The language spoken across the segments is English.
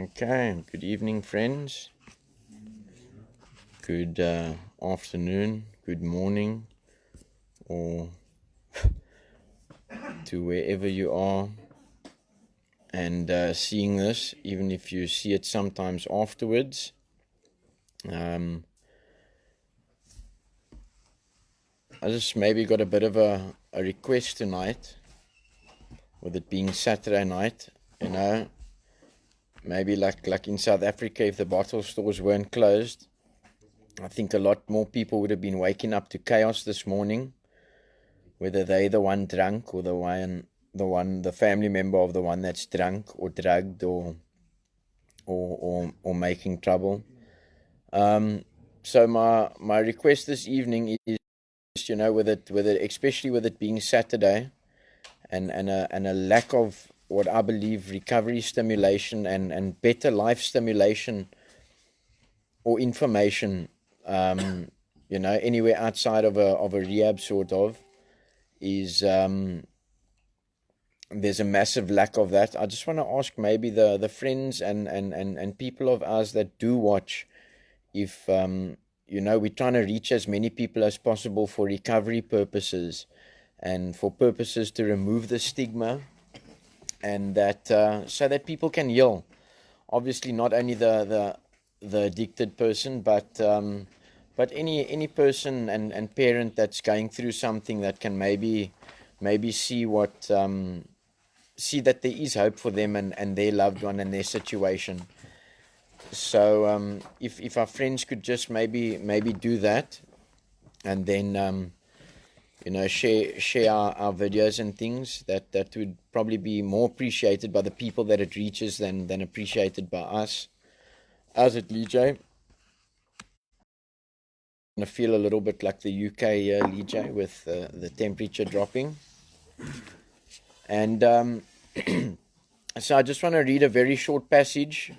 Okay, good evening, friends. Good afternoon, good morning, or to wherever you are and seeing this, even if you see it sometimes afterwards. I just maybe got a bit of a request tonight, with it being Saturday night, maybe like in South Africa, if the bottle stores weren't closed, I think a lot more people would have been waking up to chaos this morning, whether they the one drunk or the family member of the one that's drunk or drugged or making trouble. So my request this evening is, with it especially with it being Saturday, and a lack of what I believe recovery stimulation and better life stimulation or information, anywhere outside of a rehab sort of, is there's a massive lack of that. I just want to ask maybe the friends and people of us that do watch, if we're trying to reach as many people as possible for recovery purposes and for purposes to remove the stigma, and that so that people can heal. Obviously, not only the addicted person, but any person and parent that's going through something, that can maybe see that there is hope for them and their loved one and their situation. So if our friends could just maybe do that, and then share our videos and things, that would probably be more appreciated by the people that it reaches than appreciated by us. How's it, Lee? I feel a little bit like the UK here, Lee, with the temperature dropping. And so I just want to read a very short passage,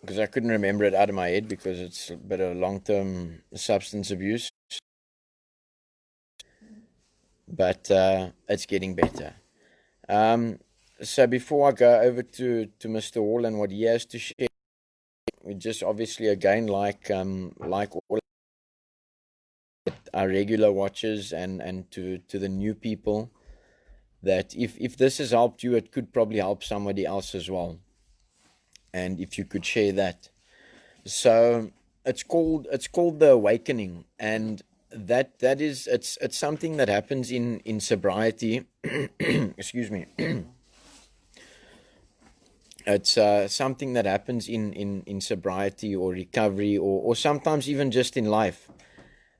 because I couldn't remember it out of my head, because it's a bit of long-term substance abuse. But it's getting better. So before I go over to Mr. Hall and what he has to share, we just obviously again, like all our regular watchers and to the new people, that if this has helped you, it could probably help somebody else as well. And if you could share that. So it's called The Awakening, and that is it's something that happens in sobriety. Excuse me. It's something that happens in sobriety or recovery, or sometimes even just in life.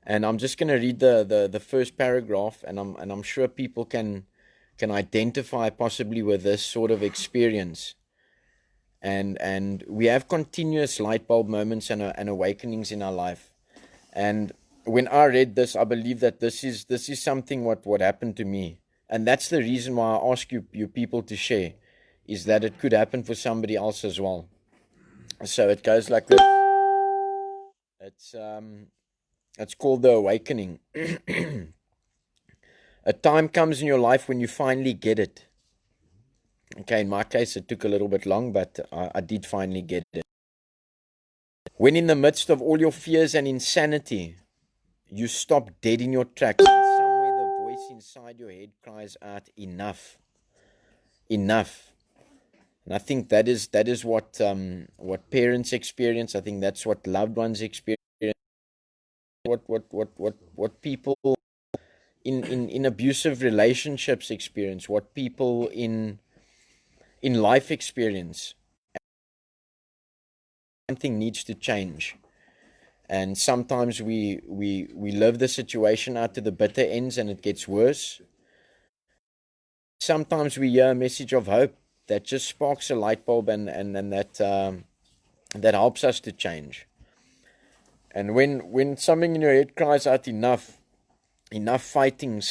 And I'm just going to read the first paragraph, and I'm sure people can identify possibly with this sort of experience. And we have continuous light bulb moments and awakenings in our life. And when I read this, I believe that this is something what happened to me. And that's the reason why I ask you people to share, is that it could happen for somebody else as well. So it goes like this. It's called The Awakening. A time comes in your life when you finally get it. Okay, in my case, it took a little bit long, but I did finally get it. When in the midst of all your fears and insanity, you stop dead in your tracks, and somewhere the voice inside your head cries out, enough. Enough. And I think that is what parents experience. I think that's what loved ones experience. What people in abusive relationships experience. What people in life experience. Something needs to change. And sometimes we live the situation out to the bitter ends, and it gets worse. Sometimes we hear a message of hope that just sparks a light bulb, and that helps us to change. And when something in your head cries out, enough fighting,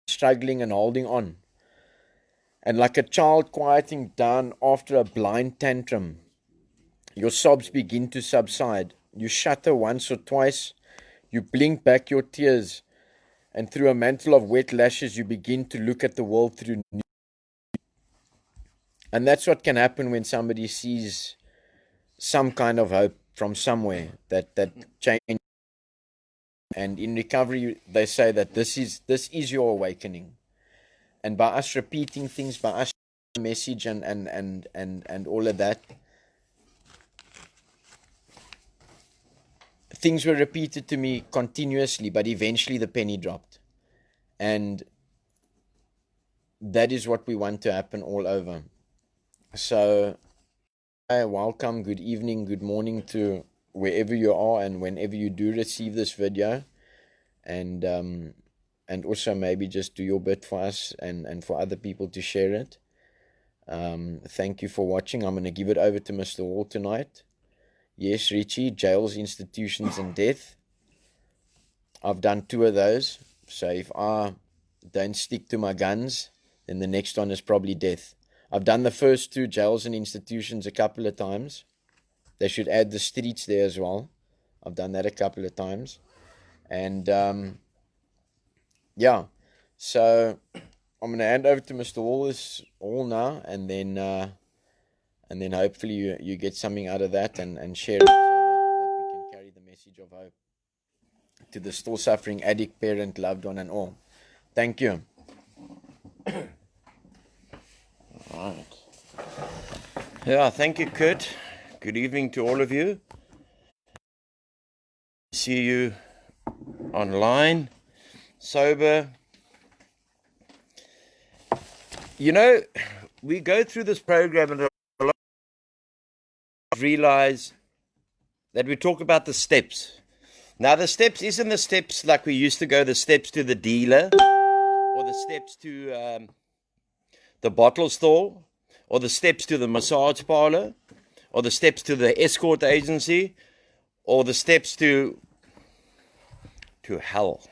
struggling and holding on, and like a child quieting down after a blind tantrum, your sobs begin to subside. You shudder once or twice, you blink back your tears, and through a mantle of wet lashes you begin to look at the world through new. And that's what can happen when somebody sees some kind of hope from somewhere that change. And in recovery, they say that this is your awakening. And by us repeating things, by us message and all of that, things were repeated to me continuously, but eventually the penny dropped. And that is what we want to happen all over. So, welcome, good evening, good morning to wherever you are and whenever you do receive this video. And also maybe just do your bit for us and for other people to share it. Thank you for watching. I'm going to give it over to Mr. Hall tonight. Yes, Richie, jails, institutions, and death. I've done 2 of those. So if I don't stick to my guns, then the next one is probably death. I've done the first 2, jails and institutions, a couple of times. They should add the streets there as well. I've done that a couple of times. And yeah, so I'm going to hand over to Mr. Hall now, and then hopefully you get something out of that and share it so that we can carry the message of hope to the still suffering addict, parent, loved one, and all. Thank you. All right. Yeah, thank you, Kurt. Good evening to all of you. See you online, sober. You know, we go through this program and a lot of realize that we talk about the steps. Now, the steps isn't the steps like we used to go, the steps to the dealer, or the steps to the bottle store, or the steps to the massage parlor, or the steps to the escort agency, or the steps to hell.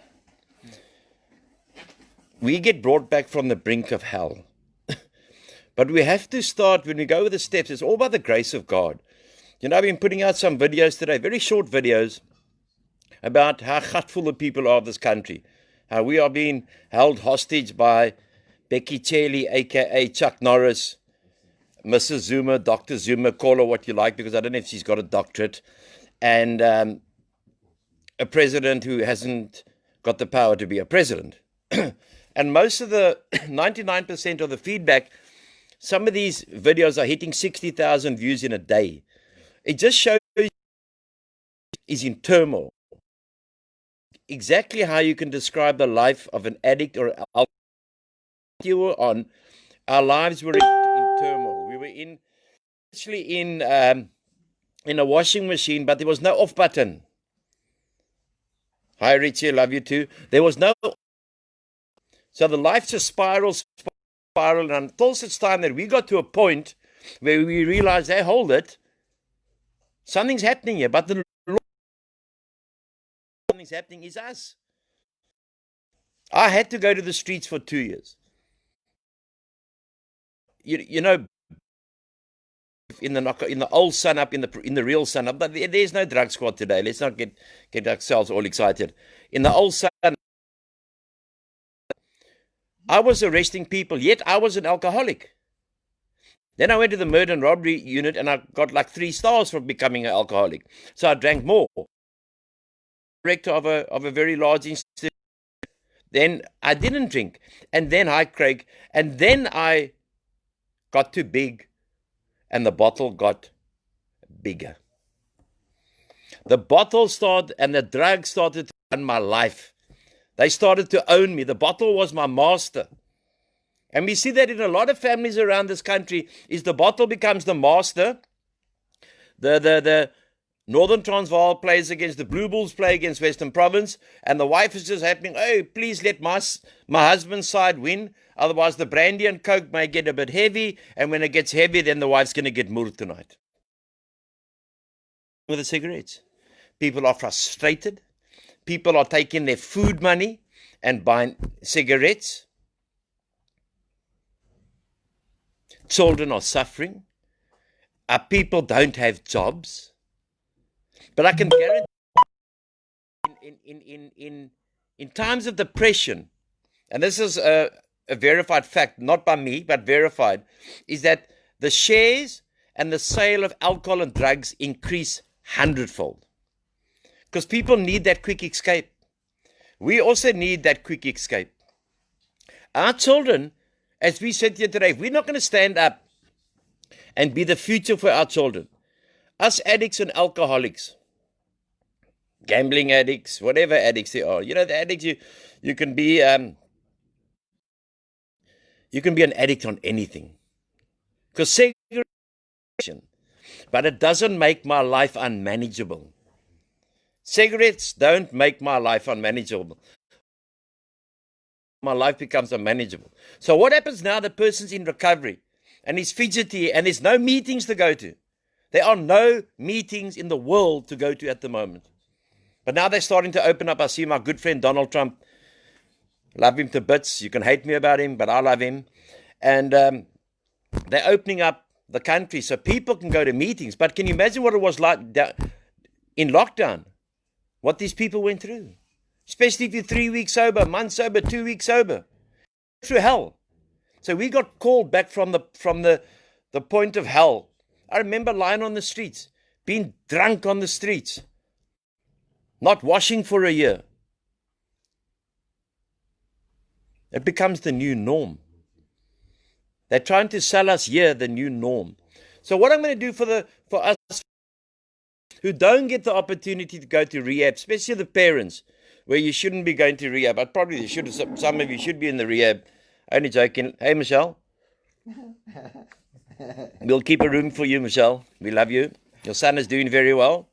We get brought back from the brink of hell. But we have to start, when we go with the steps, it's all by the grace of God. You know, I've been putting out some videos today, very short videos, about how gutful the people are of this country. How we are being held hostage by Becky Chelly, a.k.a. Chuck Norris, Mrs. Zuma, Dr. Zuma, call her what you like, because I don't know if she's got a doctorate, and a president who hasn't got the power to be a president. And most of the 99% of the feedback, some of these videos are hitting 60,000 views in a day. It just shows is in turmoil. Exactly how you can describe the life of an addict or alcoholic you were on. Our lives were in turmoil. We were actually in a washing machine, but there was no off button. Hi, Richie, I love you too. There was no. So the life just spiraled, and until such time that we got to a point where we realized, hey, hold it, something's happening here, but the Lord, something's happening is us. I had to go to the streets for 2 years. You know, in the old sun up, in the real sun up, but there's no drug squad today. Let's not get ourselves all excited. In the old sun, I was arresting people, yet I was an alcoholic. Then I went to the murder and robbery unit, and I got like 3 stars for becoming an alcoholic. So I drank more. Director of a very large institution. Then I didn't drink, and then hi Craig, and then I got too big, and the bottle got bigger. The bottle started, and the drug started to run my life. They started to own me. The bottle was my master. And we see that in a lot of families around this country, is the bottle becomes the master. The Northern Transvaal plays against the Blue Bulls, play against Western Province, and the wife is just happening, oh, please let my husband's side win, otherwise the brandy and coke may get a bit heavy, and when it gets heavy, then the wife's going to get mood tonight. With the cigarettes. People are frustrated. People are taking their food money and buying cigarettes. Children are suffering. Our people don't have jobs. But I can guarantee in times of depression, and this is a verified fact, not by me, but verified, is that the shares and the sale of alcohol and drugs increase 100-fold. Because people need that quick escape. We also need that quick escape. Our children, as we sit here today, we're not going to stand up and be the future for our children. Us addicts and alcoholics, gambling addicts, whatever addicts they are. You know, the addicts, you can be an addict on anything. Because segregation, but it doesn't make my life unmanageable. Cigarettes don't make my life unmanageable. My life becomes unmanageable. So what happens now? The person's in recovery and he's fidgety and there's no meetings to go to. There are no meetings in the world to go to at the moment. But now they're starting to open up. I see my good friend Donald Trump. Love him to bits. You can hate me about him, but I love him. And they're opening up the country so people can go to meetings. But can you imagine what it was like in lockdown? What these people went through, especially if you're 3 weeks sober, month sober, 2 weeks sober, through hell. So we got called back from the point of hell. I remember lying on the streets, being drunk on the streets, not washing for a year. It becomes the new norm. They're trying to sell us here the new norm. So what I'm going to do for us who don't get the opportunity to go to rehab, especially the parents, where you shouldn't be going to rehab. But probably you should. Some of you should be in the rehab. Only joking. Hey, Michelle. We'll keep a room for you, Michelle. We love you. Your son is doing very well.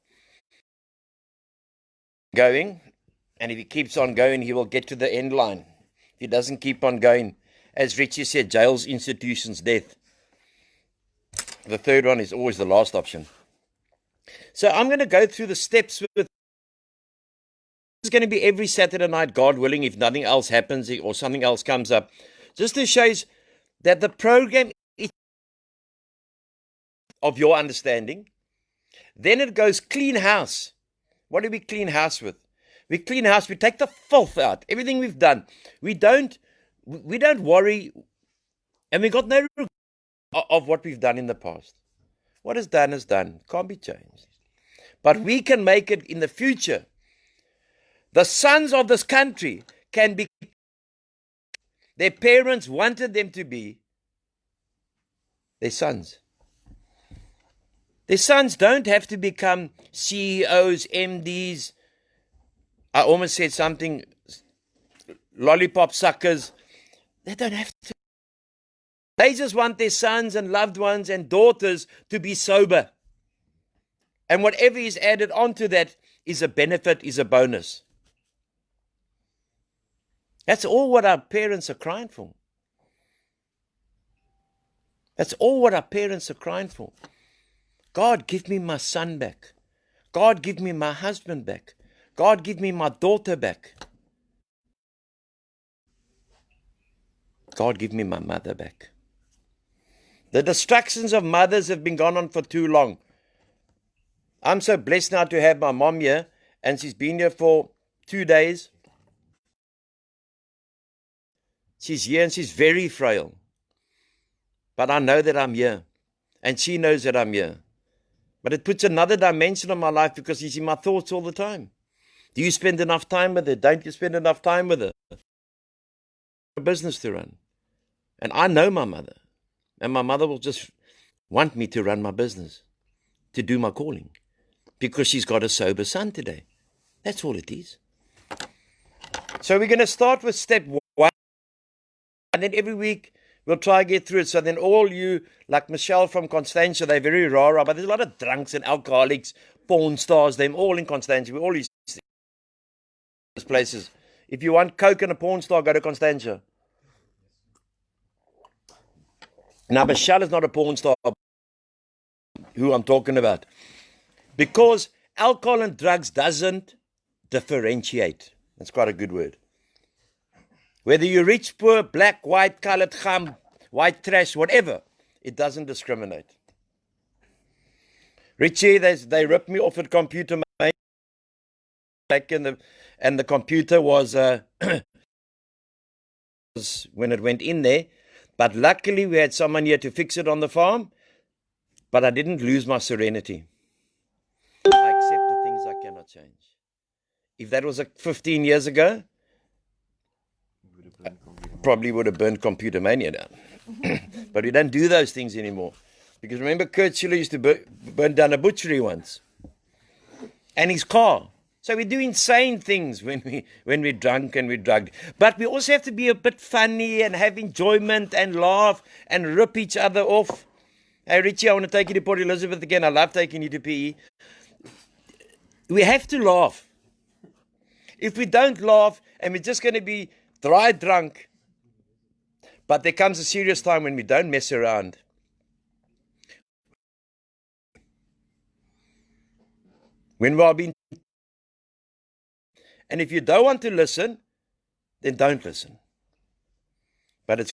Going. And if he keeps on going, he will get to the end line. If he doesn't keep on going, as Richie said, jails, institutions, death. The third one is always the last option. So I'm going to go through the steps. This is going to be every Saturday night, God willing, if nothing else happens or something else comes up, just to show you that the program is of your understanding. Then it goes clean house. What do we clean house with? We clean house, we take the filth out, everything we've done. We don't worry, and we got no regret of what we've done in the past. What is done, can't be changed. But we can make it in the future. The sons of this country can be, their parents wanted them to be their sons. Their sons don't have to become CEOs, MDs. I almost said something, lollipop suckers. They don't have to. They just want their sons and loved ones and daughters to be sober. And whatever is added onto that is a benefit, is a bonus. That's all what our parents are crying for. That's all what our parents are crying for. God, give me my son back. God, give me my husband back. God, give me my daughter back. God, give me my mother back. The distractions of mothers have been gone on for too long. I'm so blessed now to have my mom here, and she's been here for 2 days. She's here and she's very frail. But I know that I'm here, and she knows that I'm here. But it puts another dimension on my life because she's in my thoughts all the time. Do you spend enough time with her? Don't you spend enough time with her? A business to run. And I know my mother. And my mother will just want me to run my business, to do my calling, because she's got a sober son today. That's all it is. So we're going to start with step 1. And then every week we'll try to get through it. So then all you, like Michelle from Constantia, they're very rah-rah, but there's a lot of drunks and alcoholics, porn stars, them all in Constantia. We all these places. If you want coke and a porn star, go to Constantia. Now, Michelle is not a porn star, who I'm talking about. Because alcohol and drugs doesn't differentiate. That's quite a good word. Whether you're rich, poor, black, white, colored, kham, white trash, whatever, it doesn't discriminate. Richie, they ripped me off at computer, mate. And the computer was, when it went in there. But luckily we had someone here to fix it on the farm, but I didn't lose my serenity. I accept the things I cannot change. If that was 15 years ago, probably would have burned Computer Mania down. But we don't do those things anymore. Because remember, Kurt Schiller used to burn down a butchery once. And his car. So we do insane things when we're drunk and we're drugged. But we also have to be a bit funny and have enjoyment and laugh and rip each other off. Hey, Richie, I want to take you to Port Elizabeth again. I love taking you to PE. We have to laugh. If we don't laugh and we're just going to be dry drunk, but there comes a serious time when we don't mess around. When we are being... And if you don't want to listen, then don't listen. But it's...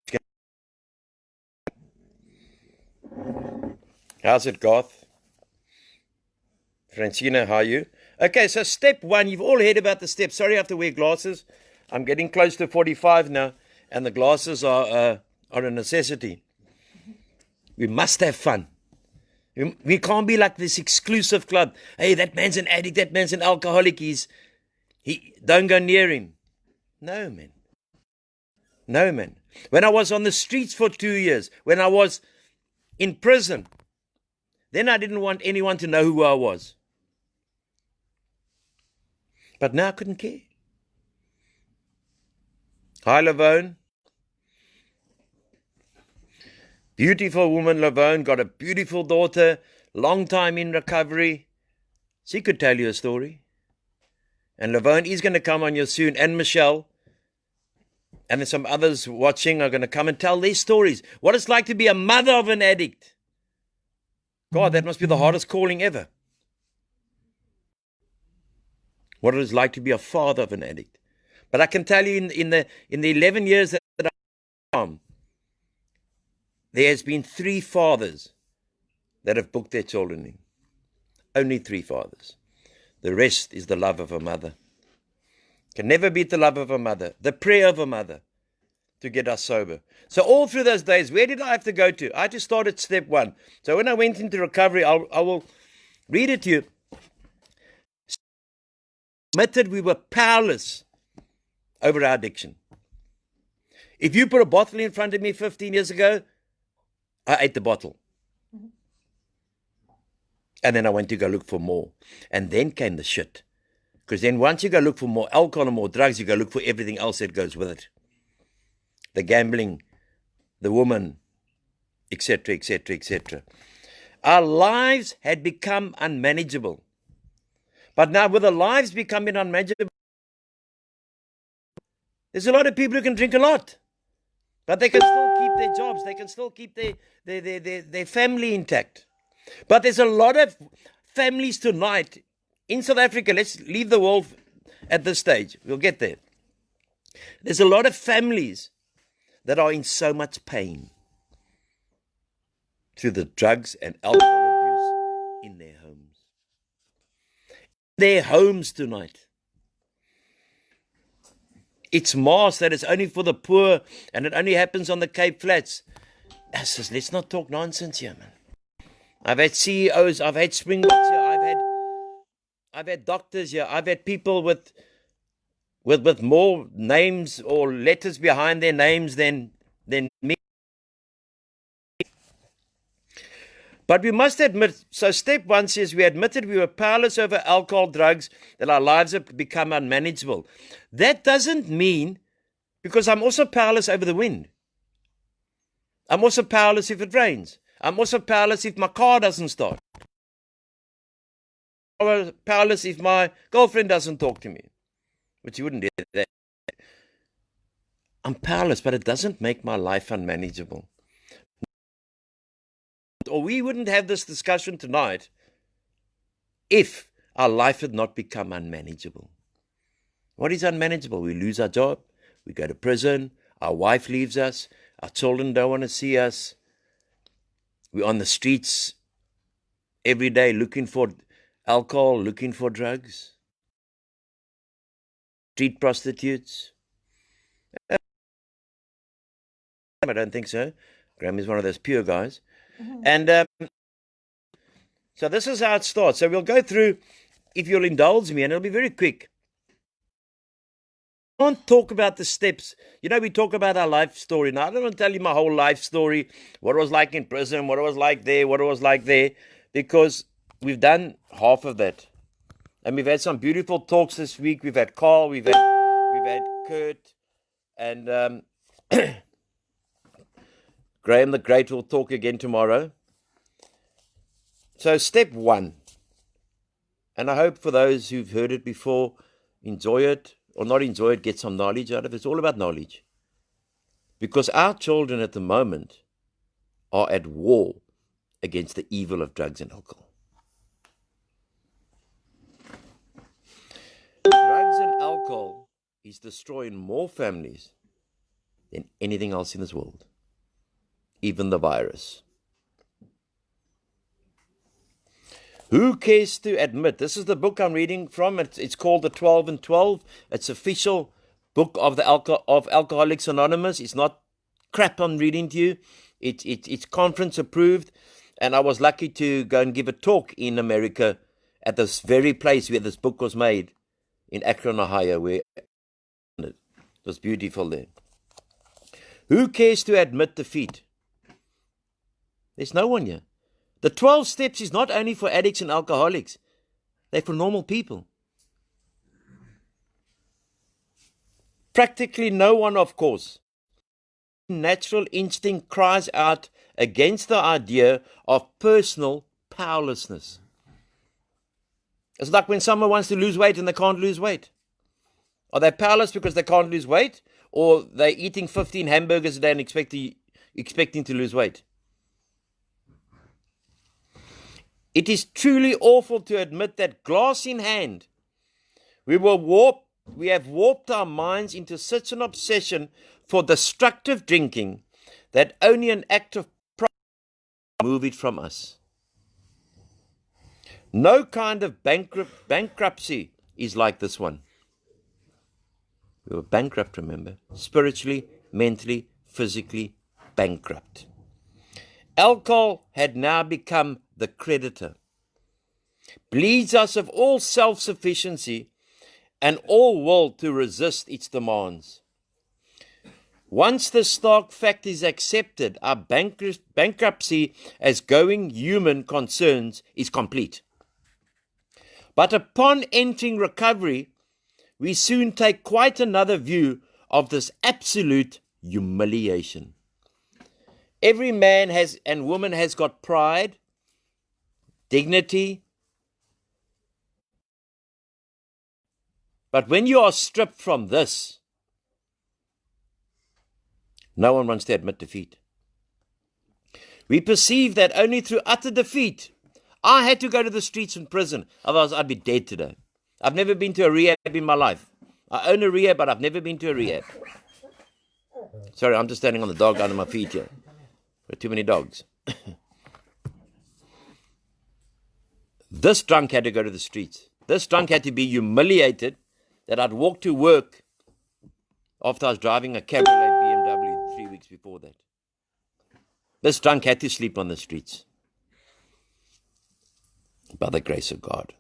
How's it, Garth? Francina, how are you? Okay, so step one, you've all heard about the steps. Sorry, I have to wear glasses. I'm getting close to 45 now, and the glasses are a necessity. We must have fun. We can't be like this exclusive club. Hey, that man's an addict, that man's an alcoholic, don't go near him. No, man. No, man. When I was on the streets for 2 years, when I was in prison, then I didn't want anyone to know who I was. But now I couldn't care. Hi, Lavone. Beautiful woman, Lavone, got a beautiful daughter, long time in recovery. She could tell you a story. And Lavone is going to come on you soon, and Michelle. And then some others watching are going to come and tell their stories. What it's like to be a mother of an addict. God, that must be the hardest calling ever. What it is like to be a father of an addict. But I can tell you in the 11 years that I'm, there has been 3 fathers that have booked their children in. Only 3 fathers. The rest is the love of a mother. Can never beat the love of a mother, the prayer of a mother to get us sober. So all through those days, where did I have to go to? I had to start at step 1. So when I went into recovery, I will read it to you. Admitted we were powerless over our addiction. If you put a bottle in front of me 15 years ago, I ate the bottle. And then I went to go look for more. And then came the shit. Because then once you go look for more alcohol and more drugs, you go look for everything else that goes with it. The gambling, the woman, etc., etc., etc. Our lives had become unmanageable. But now with the lives becoming unmanageable, there's a lot of people who can drink a lot. But they can still keep their jobs. They can still keep their family intact. But there's a lot of families tonight in South Africa. Let's leave the world at this stage. We'll get there. There's a lot of families that are in so much pain through the drugs and alcohol abuse in their homes. Their homes tonight. It's mass that is only for the poor and it only happens on the Cape Flats. Says, let's not talk nonsense here, man. I've had CEOs, I've had Springboks here, I've had doctors here, I've had people with more names or letters behind their names than me. But we must admit, so step 1 says we admitted we were powerless over alcohol, drugs, that our lives have become unmanageable. That doesn't mean, because I'm also powerless over the wind. I'm also powerless if it rains. I'm also powerless if my car doesn't start. I'm powerless if my girlfriend doesn't talk to me, which you wouldn't do that. I'm powerless, but it doesn't make my life unmanageable. Or we wouldn't have this discussion tonight if our life had not become unmanageable. What is unmanageable? We lose our job, we go to prison, our wife leaves us, our children don't want to see us, we're on the streets every day looking for alcohol, looking for drugs, street prostitutes. I don't think so. Graham is one of those pure guys. And so this is how it starts. So we'll go through, if you'll indulge me, and it'll be very quick. I don't talk about the steps. You know, we talk about our life story. Now, I don't want to tell you my whole life story, what it was like in prison, what it was like there, what it was like there, because we've done half of that. And we've had some beautiful talks this week. We've had Carl, we've had Kurt, and Graham the Great will talk again tomorrow. So step one, and I hope for those who've heard it before, enjoy it, or not enjoy it, get some knowledge out of it. It's all about knowledge. Because our children at the moment are at war against the evil of drugs and alcohol. Drugs and alcohol is destroying more families than anything else in this world, even the virus. Who cares to admit? This is the book I'm reading from. It's called The 12 and 12. It's official book of of Alcoholics Anonymous. It's not crap I'm reading to you. It's conference approved. And I was lucky to go and give a talk in America at this very place where this book was made, in Akron, Ohio, where it was beautiful there. Who cares to admit defeat? There's no one here. The 12 steps is not only for addicts and alcoholics. They're for normal people. Practically no one, of course. Natural instinct cries out against the idea of personal powerlessness. It's like when someone wants to lose weight and they can't lose weight. Are they powerless because they can't lose weight? Or they're eating 15 hamburgers a day and expecting to lose weight? It is truly awful to admit that, glass in hand, we have warped our minds into such an obsession for destructive drinking that only an act of pride can move it from us. No kind of bankruptcy is like this one. We were bankrupt, remember? Spiritually, mentally, physically bankrupt. Alcohol had now become the creditor, bleeds us of all self-sufficiency and all will to resist its demands. Once the stark fact is accepted, our bankruptcy as going human concerns is complete. But upon entering recovery, we soon take quite another view of this absolute humiliation. Every man and woman has got pride, dignity. But when you are stripped from this, no one wants to admit defeat. We perceive that only through utter defeat. I had to go to the streets in prison, otherwise I'd be dead today. I've never been to a rehab in my life. I own a rehab, but I've never been to a rehab. Sorry, I'm just standing on the dog under my feet here. There are too many dogs. This drunk had to go to the streets. This drunk had to be humiliated that I'd walk to work after I was driving a cabriolet BMW 3 weeks before that. This drunk had to sleep on the streets. By the grace of God,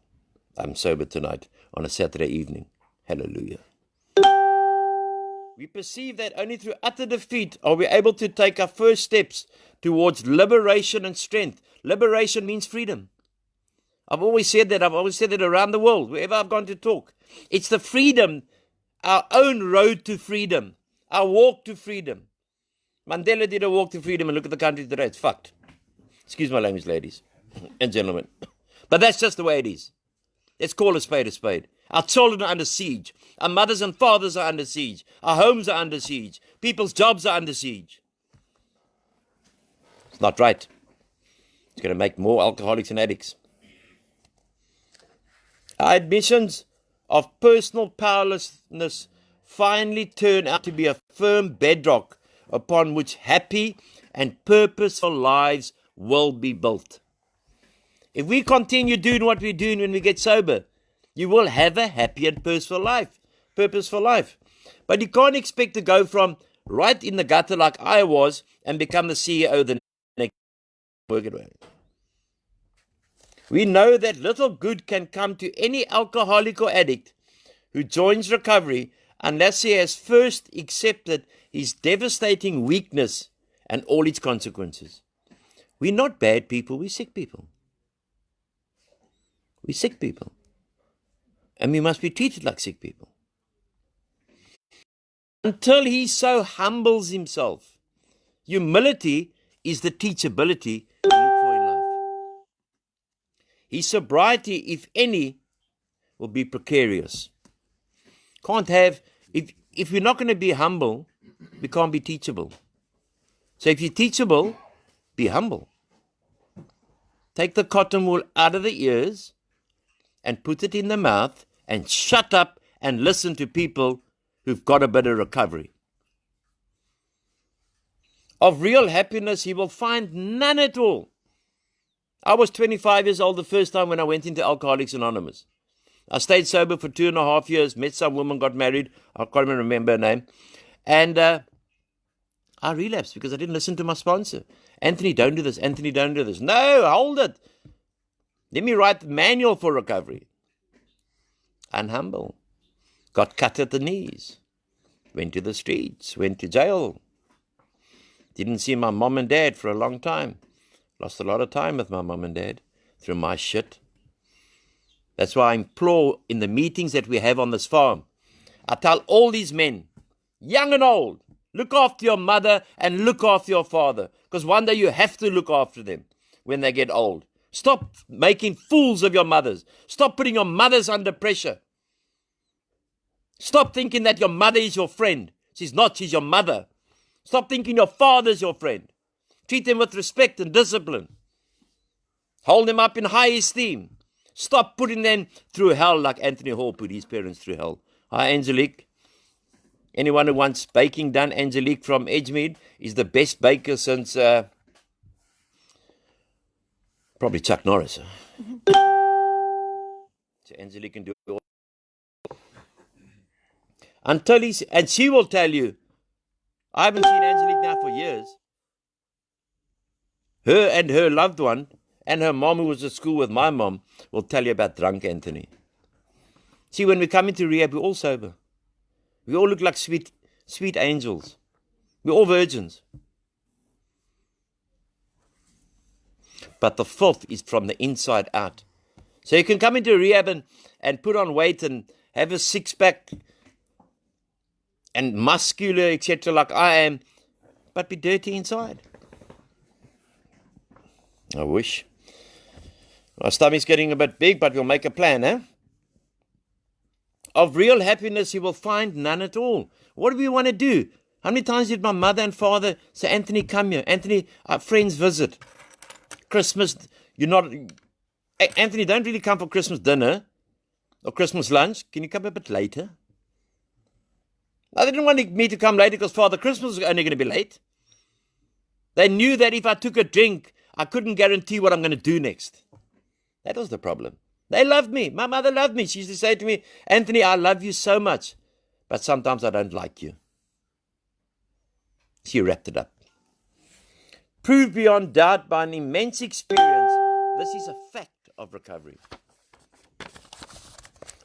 I'm sober tonight on a Saturday evening. Hallelujah. We perceive that only through utter defeat are we able to take our first steps towards liberation and strength. Liberation means freedom. I've always said that. I've always said that around the world, wherever I've gone to talk. It's the freedom, our own road to freedom, our walk to freedom. Mandela did a walk to freedom, and look at the country today. It's fucked. Excuse my language, ladies and gentlemen. But that's just the way it is. Let's call a spade a spade. Our children are under siege. Our mothers and fathers are under siege. Our homes are under siege. People's jobs are under siege. It's not right. It's going to make more alcoholics and addicts. Our admissions of personal powerlessness finally turn out to be a firm bedrock upon which happy and purposeful lives will be built. If we continue doing what we're doing when we get sober, you will have a happy and purposeful life. But you can't expect to go from right in the gutter like I was and become the CEO the next day. We know that little good can come to any alcoholic or addict who joins recovery unless he has first accepted his devastating weakness and all its consequences. We're not bad people, we're sick people. We're sick people. And we must be treated like sick people. Until he so humbles himself. Humility is the teachability we look for in life. His sobriety, if any, will be precarious. Can't have, if we're not going to be humble, we can't be teachable. So if you're teachable, be humble. Take the cotton wool out of the ears and put it in the mouth and shut up and listen to people who've got a bit of recovery. Of real happiness, he will find none at all. I was 25 years old the first time when I went into Alcoholics Anonymous. I stayed sober for 2.5 years, met some woman, got married. I can't even remember her name. And I relapsed because I didn't listen to my sponsor. Anthony, don't do this. Anthony, don't do this. No, hold it. Let me write the manual for recovery. Unhumble. Got cut at the knees. Went to the streets. Went to jail. Didn't see my mom and dad for a long time. Lost a lot of time with my mom and dad through my shit. That's why I implore in the meetings that we have on this farm, I tell all these men, young and old, look after your mother and look after your father. Because one day you have to look after them when they get old. Stop making fools of your mothers. Stop putting your mothers under pressure. Stop thinking that your mother is your friend. She's not, she's your mother. Stop thinking your father's your friend. Treat them with respect and discipline. Hold them up in high esteem. Stop putting them through hell like Anthony Hall put his parents through hell. Hi, Angelique. Anyone who wants baking done, Angelique from Edgemead is the best baker since probably Chuck Norris. So Angelique can do it all. Until he's, and she will tell you, I haven't seen Angelique now for years. Her and her loved one, and her mom who was at school with my mom, will tell you about drunk Anthony. See, when we come into rehab, we're all sober. We all look like sweet angels. We're all virgins. But the filth is from the inside out. So you can come into rehab and put on weight and have a six-pack and muscular, etc., like I am, but be dirty inside. I wish. Our stomach's getting a bit big, but we'll make a plan, eh? Of real happiness, you will find none at all. What do we want to do? How many times did my mother and father say, Anthony, come here. Anthony, our friends visit. Christmas, you're not... Anthony, don't really come for Christmas dinner or Christmas lunch. Can you come a bit later? They didn't want me to come later because Father Christmas was only going to be late. They knew that if I took a drink, I couldn't guarantee what I'm going to do next. That was the problem. They loved me. My mother loved me. She used to say to me, Anthony, I love you so much, but sometimes I don't like you. She wrapped it up. Proved beyond doubt by an immense experience, this is a fact of recovery.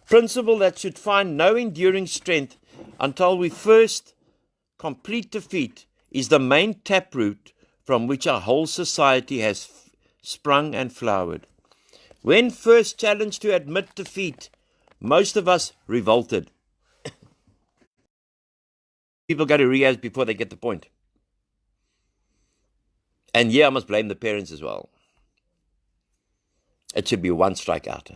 Principle that should find no enduring strength until we first complete defeat is the main taproot from which our whole society has sprung and flowered. When first challenged to admit defeat, most of us revolted. People go to rehab before they get the point. And yeah, I must blame the parents as well. It should be one strike out.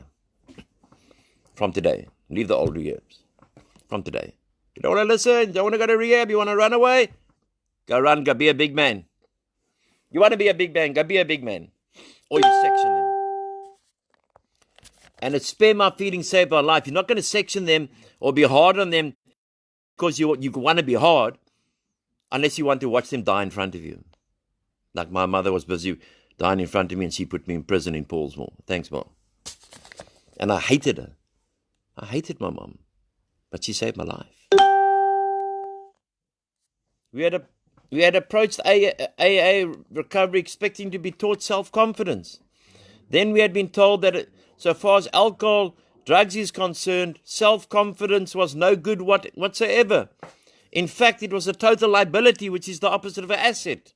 From today. Leave the old rehabs. From today. You don't want to listen, you don't want to go to rehab, you want to run away? Go run, go be a big man. You want to be a big man, go be a big man. Or you section them. And it's spare my feelings, save my life. You're not going to section them or be hard on them because you want to be hard unless you want to watch them die in front of you. Like my mother was busy dying in front of me and she put me in prison in Paulsmore. Thanks, Mom. And I hated her. I hated my mom. But she saved my life. We had approached AA recovery expecting to be taught self-confidence. Then we had been told that so far as alcohol, drugs is concerned, self-confidence was no good whatsoever. In fact, it was a total liability, which is the opposite of an asset.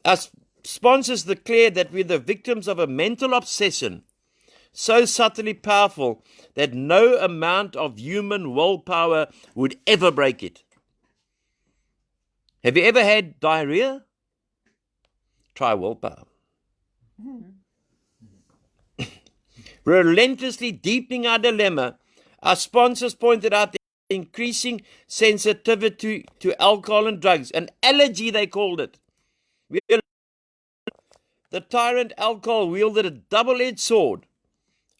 Our sponsors declared that we're the victims of a mental obsession so subtly powerful that no amount of human willpower would ever break it. Have you ever had diarrhea? Try willpower. Relentlessly deepening our dilemma, our sponsors pointed out the increasing sensitivity to alcohol and drugs, an allergy they called it. The tyrant alcohol wielded a double-edged sword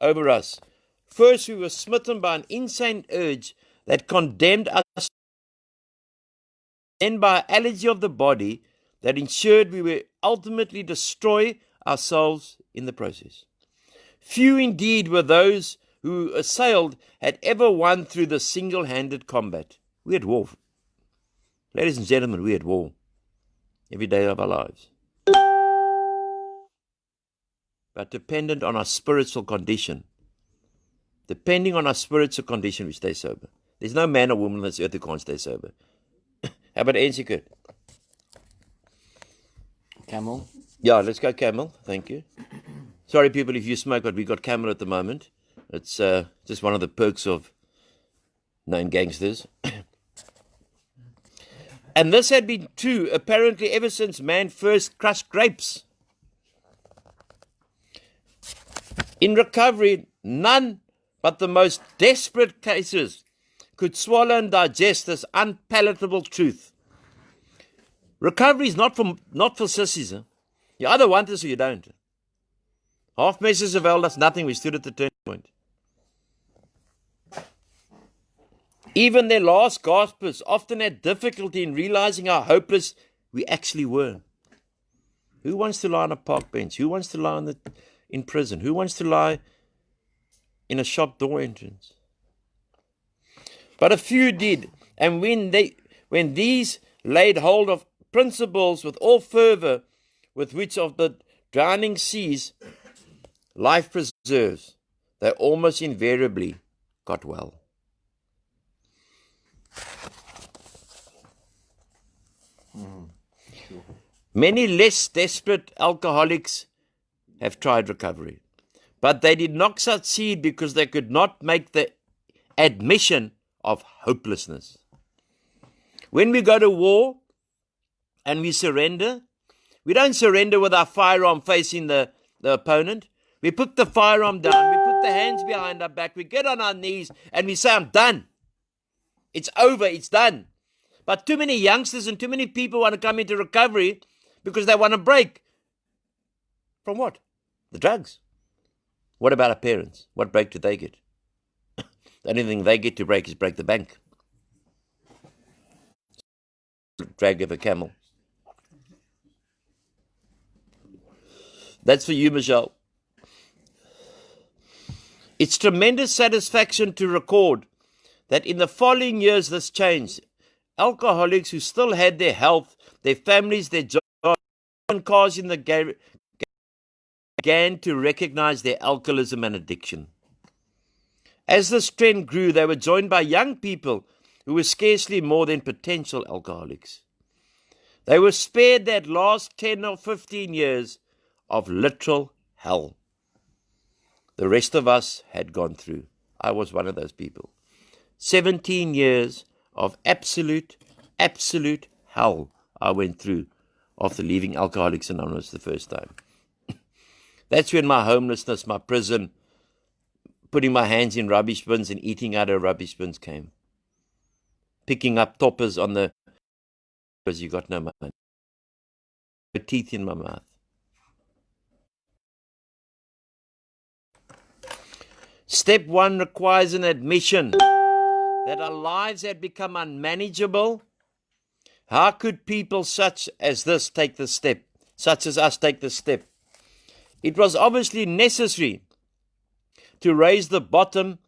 over us. First, we were smitten by an insane urge that condemned us, then by an allergy of the body that ensured we would ultimately destroy ourselves in the process. Few indeed were those who assailed had ever won through the single-handed combat. We had war. Ladies and gentlemen, we had war every day of our lives. But dependent on our spiritual condition. Depending on our spiritual condition, we stay sober. There's no man or woman on this earth who can't stay sober. How about NC Kurt? Camel. Yeah, let's go Camel. Thank you. Sorry, people, if you smoke, but we got Camel at the moment. It's just one of the perks of known gangsters. And this had been true, apparently, ever since man first crushed grapes. In recovery, none but the most desperate cases could swallow and digest this unpalatable truth. Recovery is not for sissies. Huh? You either want this or you don't. Half measures availed us nothing. We stood at the turning point. Even their last gaspers often had difficulty in realizing how hopeless we actually were. Who wants to lie on a park bench? Who wants to lie in prison? Who wants to lie in a shop door entrance? But a few did, and when these laid hold of principles with all fervor, with which of the drowning seas life preserves, they almost invariably got well. Many less desperate alcoholics have tried recovery, but they did not succeed because they could not make the admission of hopelessness. When we go to war and we surrender, we don't surrender with our firearm facing the opponent. We put the firearm down, we put the hands behind our back, we get on our knees and we say, I'm done. It's over, it's done. But too many youngsters and too many people want to come into recovery because they want to break. From what? The drugs. What about our parents? What break do they get? The only thing they get to break is break the bank. Drag of a camel. That's for you, Michelle. It's tremendous satisfaction to record that in the following years this changed. Alcoholics who still had their health, their families, their jobs, and cars in the garage began to recognize their alcoholism and addiction. As this trend grew, they were joined by young people who were scarcely more than potential alcoholics. They were spared that last 10 or 15 years of literal hell. The rest of us had gone through. I was one of those people. 17 years of absolute hell I went through after leaving Alcoholics Anonymous the first time. That's when my homelessness, my prison, putting my hands in rubbish bins and eating out of rubbish bins came. Picking up toppers on the... because you got no money. Teeth in my mouth. Step one requires an admission that our lives had become unmanageable. How could people such as this take the step? Such as us take the step? It was obviously necessary to raise the bottom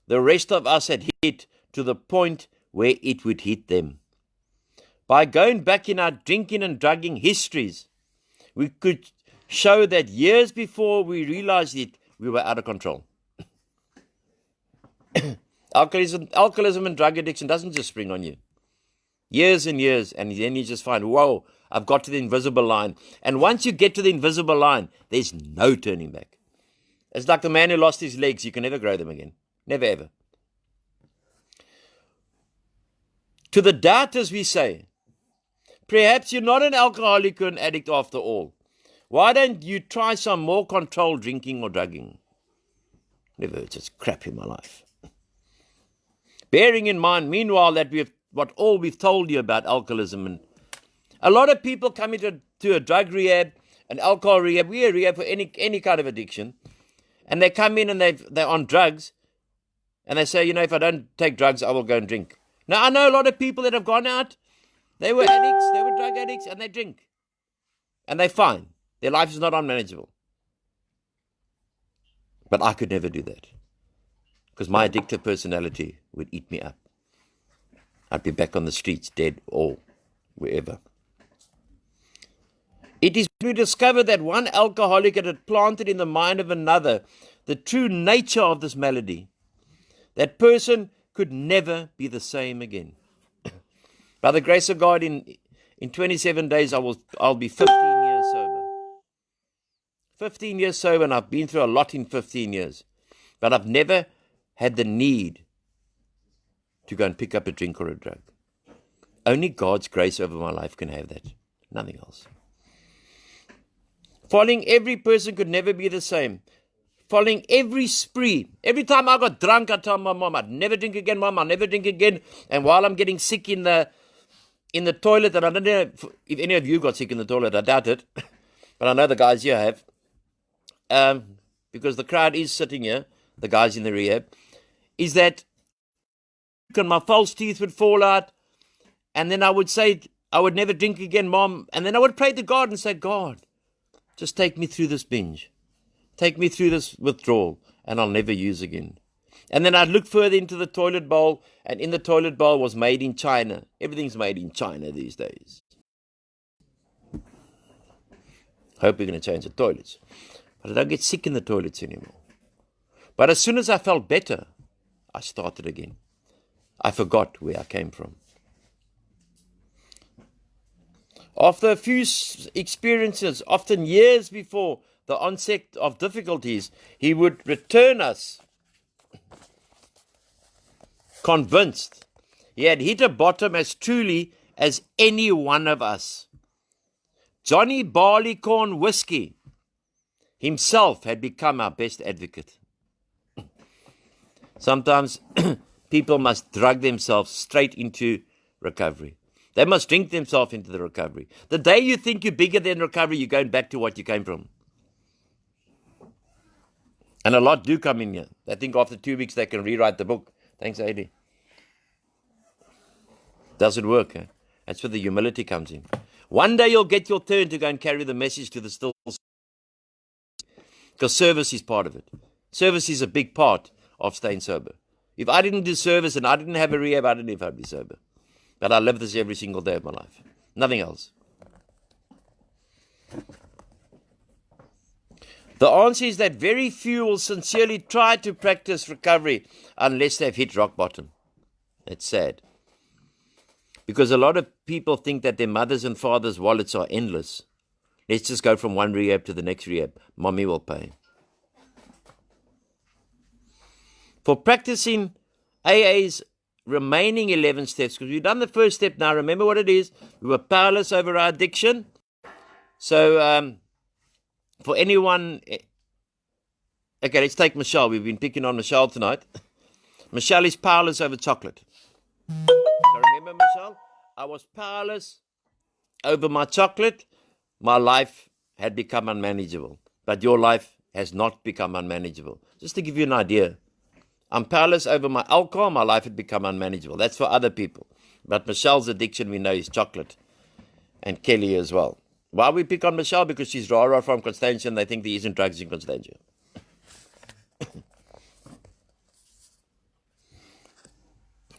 the rest of us had hit to the point where it would hit them. By going back in our drinking and drugging histories, we could show that years before we realized it, we were out of control. Alcoholism and drug addiction doesn't just spring on you. Years and years, and then you just find, whoa, I've got to the invisible line. And once you get to the invisible line, there's no turning back. It's like the man who lost his legs. You can never grow them again. Never, ever. To the doubters we say, perhaps you're not an alcoholic or an addict after all. Why don't you try some more controlled drinking or drugging? Never heard such crap in my life. Bearing in mind, meanwhile, that we've told you about alcoholism, and a lot of people come into a drug rehab, an alcohol rehab. We're a rehab for any kind of addiction, and they come in and they're on drugs, and they say, if I don't take drugs, I will go and drink. Now I know a lot of people that have gone out. They were addicts, they were drug addicts, and they drink, and they're fine. Their life is not unmanageable. But I could never do that, because my addictive personality would eat me up. I'd be back on the streets, dead or wherever. It is when we discover that one alcoholic had planted in the mind of another the true nature of this malady. That person could never be the same again. By the grace of God, in 27 days, I'll be 15 years sober. 15 years sober, and I've been through a lot in 15 years. But I've never had the need to go and pick up a drink or a drug. Only God's grace over my life can have that. Nothing else. Following every person could never be the same. Following every spree. Every time I got drunk, I told my mom, I'd never drink again, Mom, I'll never drink again. And while I'm getting sick in the toilet, and I don't know if any of you got sick in the toilet, I doubt it. But I know the guys here have. Because the crowd is sitting here, the guys in the rehab, is that my false teeth would fall out, and then I would say, I would never drink again, Mom. And then I would pray to God and say, God, just take me through this binge. Take me through this withdrawal, and I'll never use again. And then I'd look further into the toilet bowl, and in the toilet bowl was made in China. Everything's made in China these days. Hope we're going to change the toilets. But I don't get sick in the toilets anymore. But as soon as I felt better, I started again. I forgot where I came from. After a few experiences, often years before the onset of difficulties, he would return us, convinced he had hit a bottom as truly as any one of us. Johnny Barleycorn Whiskey himself had become our best advocate. Sometimes people must drug themselves straight into recovery. They must drink themselves into the recovery. The day you think you're bigger than recovery, you're going back to what you came from. And a lot do come in here. They think after 2 weeks they can rewrite the book. Thanks, AD. Doesn't work. Eh? That's where the humility comes in. One day you'll get your turn to go and carry the message to the still. Because service is part of it. Service is a big part of staying sober. If I didn't do service and I didn't have a rehab, I don't know if I'd be sober. But I live this every single day of my life. Nothing else. The answer is that very few will sincerely try to practice recovery unless they've hit rock bottom. It's sad. Because a lot of people think that their mothers and fathers' wallets are endless. Let's just go from one rehab to the next rehab. Mommy will pay. For practicing AA's remaining 11 steps, because we've done the first step now, remember what it is. We were powerless over our addiction. So, for anyone, okay, let's take Michelle. We've been picking on Michelle tonight. Michelle is powerless over chocolate. So remember, Michelle, I was powerless over my chocolate. My life had become unmanageable. But your life has not become unmanageable. Just to give you an idea. I'm powerless over my alcohol. My life had become unmanageable. That's for other people. But Michelle's addiction, we know, is chocolate. And Kelly as well. Why we pick on Michelle? Because she's rah-rah from Constantia and they think there isn't drugs in Constantia.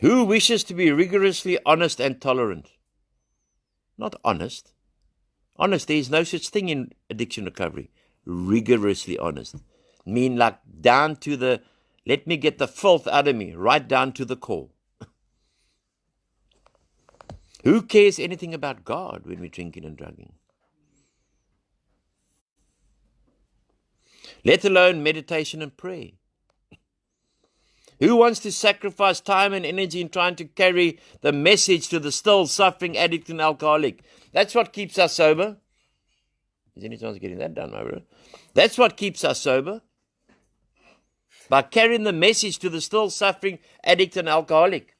Who wishes to be rigorously honest and tolerant? Not honest. Honest, there is no such thing in addiction recovery. Rigorously honest. Mean like down to the, let me get the filth out of me, right down to the core. Who cares anything about God when we're drinking and drugging? Let alone meditation and prayer. Who wants to sacrifice time and energy in trying to carry the message to the still suffering addict and alcoholic? That's what keeps us sober. Is any chance of getting that done, my brother? That's what keeps us sober. By carrying the message to the still suffering addict and alcoholic.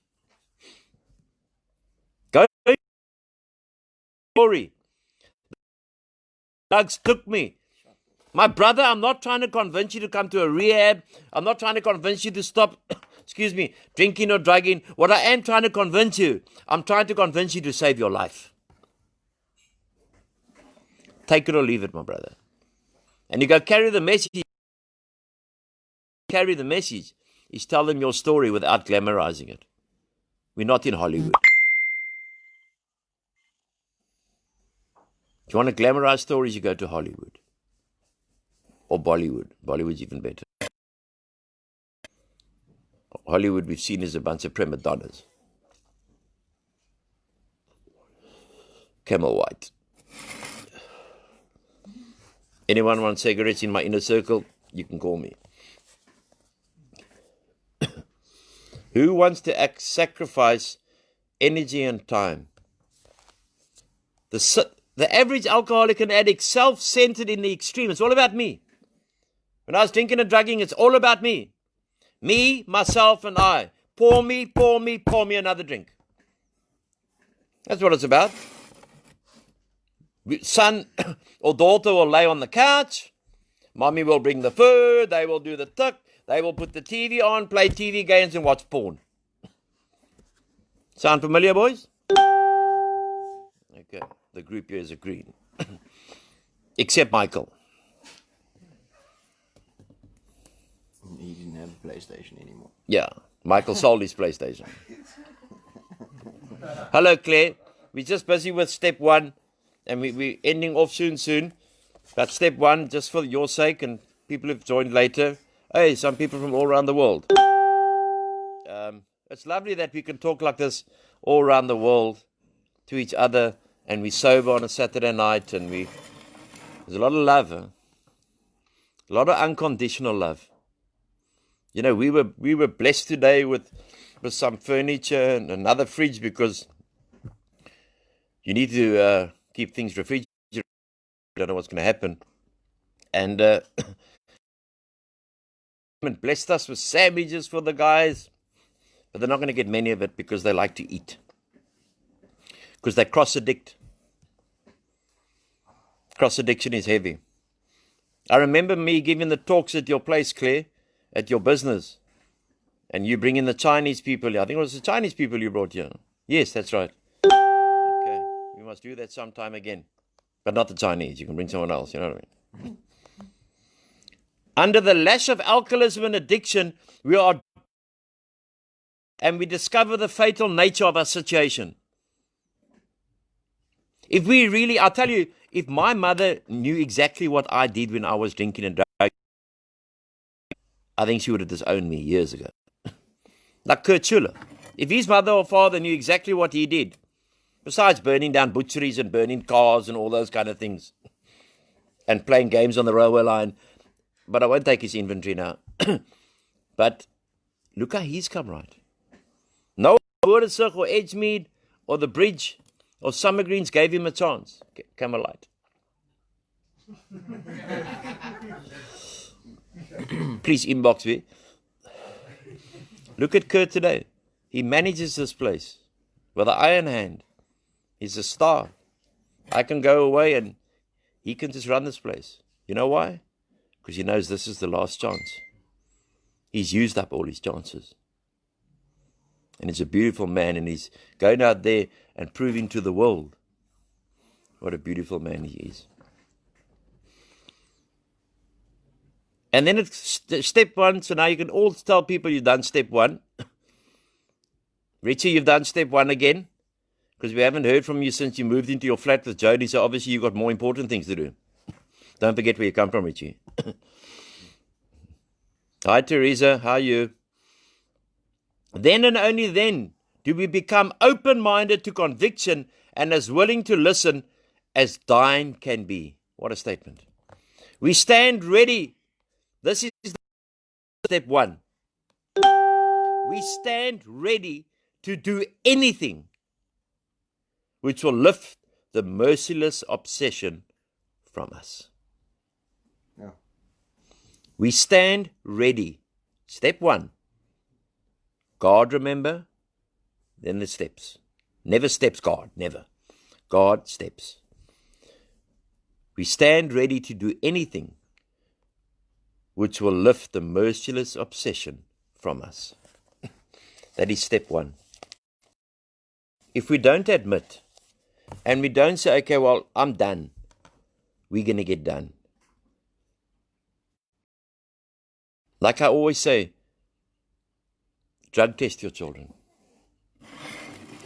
Go. Story. Drugs took me. My brother, I'm not trying to convince you to come to a rehab. I'm not trying to convince you to stop, drinking or drugging. What I am trying to convince you, I'm trying to convince you to save your life. Take it or leave it, my brother. And you go carry the message. Carry the message is tell them your story without glamorizing it. We're not in Hollywood. If you want to glamorize stories, you go to Hollywood. Or Bollywood. Bollywood's even better. Hollywood we've seen is a bunch of prima donnas. Camel White. Anyone want cigarettes in my inner circle? You can call me. Who wants to sacrifice energy and time? The average alcoholic and addict, self-centered in the extreme. It's all about me. When I was drinking and drugging, it's all about me. Me, myself, and I. Pour me another drink. That's what it's about. Son or daughter will lay on the couch. Mommy will bring the food. They will do the tuck. They will put the TV on, play TV games, and watch porn. Sound familiar, boys? Okay, the group here is agreed. Except Michael. He didn't have a PlayStation anymore. Yeah, Michael sold his PlayStation. Hello, Claire. We're just busy with step 1, and we're ending off soon. But step 1, just for your sake, and people who've joined later. Hey, some people from all around the world. It's lovely that we can talk like this all around the world to each other, and we're sober on a Saturday night, and there's a lot of love, a lot of unconditional love. You know, we were blessed today with some furniture and another fridge because you need to keep things refrigerated. You don't know what's going to happen. And blessed us with sandwiches for the guys, but they're not going to get many of it because they like to eat. Because they cross-addict. Cross-addiction is heavy. I remember me giving the talks at your place, Claire, at your business. And you bring in the Chinese people. I think it was the Chinese people you brought here. Yes, that's right. Okay, we must do that sometime again. But not the Chinese. You can bring someone else, you know what I mean? Under the lash of alcoholism and addiction, and we discover the fatal nature of our situation. If we really, I'll tell you, if my mother knew exactly what I did when I was drinking and drugging, I think she would have disowned me years ago. Like Kurt Schuller. If his mother or father knew exactly what he did, besides burning down butcheries and burning cars and all those kind of things, and playing games on the railway line, but I won't take his inventory now. But look how he's come right. No Border Circle, Edgemead, or the Bridge, or Summer Greens gave him a chance. Camelite. Please inbox me. Look at Kurt today. He manages this place with an iron hand. He's a star. I can go away and he can just run this place. You know why? Because he knows this is the last chance. He's used up all his chances. And he's a beautiful man, and he's going out there and proving to the world what a beautiful man he is. And then it's step 1, so now you can all tell people you've done step 1. Richie, you've done step 1 again, because we haven't heard from you since you moved into your flat with Jody, so obviously you've got more important things to do. Don't forget where you come from, Richie. Hi, Teresa. How are you? Then and only then do we become open-minded to conviction and as willing to listen as thine can be. What a statement. We stand ready. This is step 1. We stand ready to do anything which will lift the merciless obsession from us. Yeah. We stand ready. Step 1. God, remember, then the steps. Never steps God, never. God, steps. We stand ready to do anything which will lift the merciless obsession from us. That is step 1. If we don't admit, and we don't say, okay, well, I'm done, we're going to get done. Like I always say, drug test your children.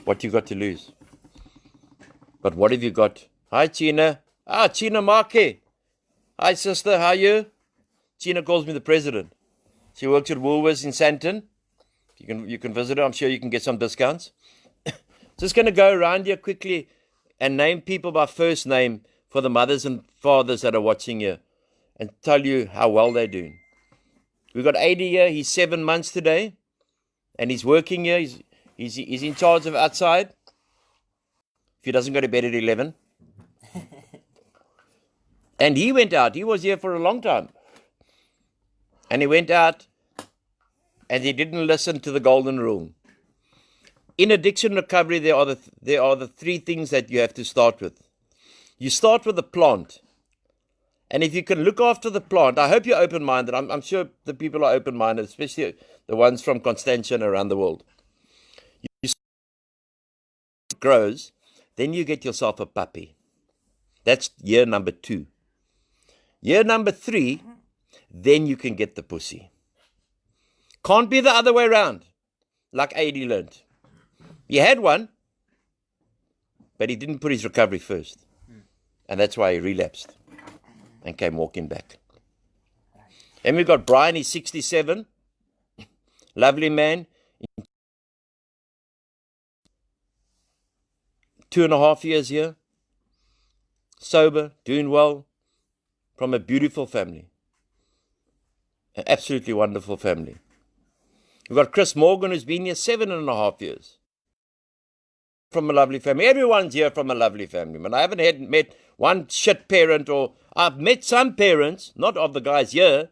What you got to lose? But what have you got? Hi, China. China Marke. Hi, sister. How are you? China calls me the president. She works at Woolworths in Sandton. You can visit her. I'm sure you can get some discounts. Just going to go around here quickly and name people by first name for the mothers and fathers that are watching here and tell you how well they're doing. We've got 80 here. He's 7 months today. And he's working here. He's in charge of outside. If he doesn't go to bed at 11. And he went out. He was here for a long time. And he went out and he didn't listen to the golden rule. In addiction recovery, there are the 3 things that you have to start with. You start with the plant. And if you can look after the plant, I hope you're open-minded. I'm sure the people are open-minded, especially the ones from Constantia and around the world. You it grows, then you get yourself a puppy. That's year number 2. Year number 3, then you can get the pussy. Can't be the other way around, like AD learned. He had one, but he didn't put his recovery first. And that's why he relapsed and came walking back. And we've got Brian, he's 67. Lovely man. 2.5 years here. Sober, doing well. From a beautiful family. An absolutely wonderful family. We've got Chris Morgan, who's been here 7.5 years. From a lovely family. Everyone's here from a lovely family. Man, I haven't met one shit parent, or I've met some parents, not of the guys here,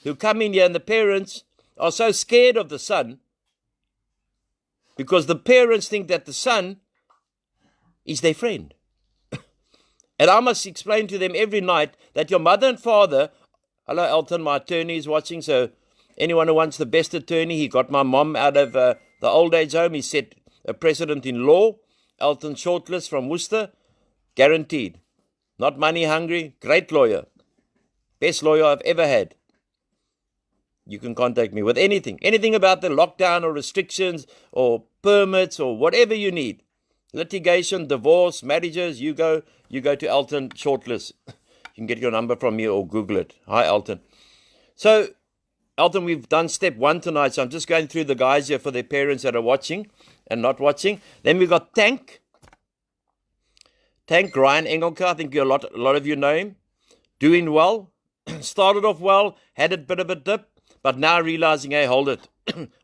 who come in here and the parents are so scared of the son because the parents think that the son is their friend. And I must explain to them every night that your mother and father, hello Elton, my attorney is watching, so anyone who wants the best attorney, he got my mom out of the old age home, he set a precedent in law, Elton Shortlist from Worcester, guaranteed. Not money hungry, great lawyer. Best lawyer I've ever had. You can contact me with anything about the lockdown or restrictions or permits or whatever you need. Litigation, divorce, marriages, you go to Elton Shortlist. You can get your number from me or Google it. Hi, Elton. So, Elton, we've done step 1 tonight, so I'm just going through the guys here for their parents that are watching and not watching. Then we've got Tank Ryan Engelke. I think a lot of you know him. Doing well. Started off well, had a bit of a dip, but now realizing, hey, hold it.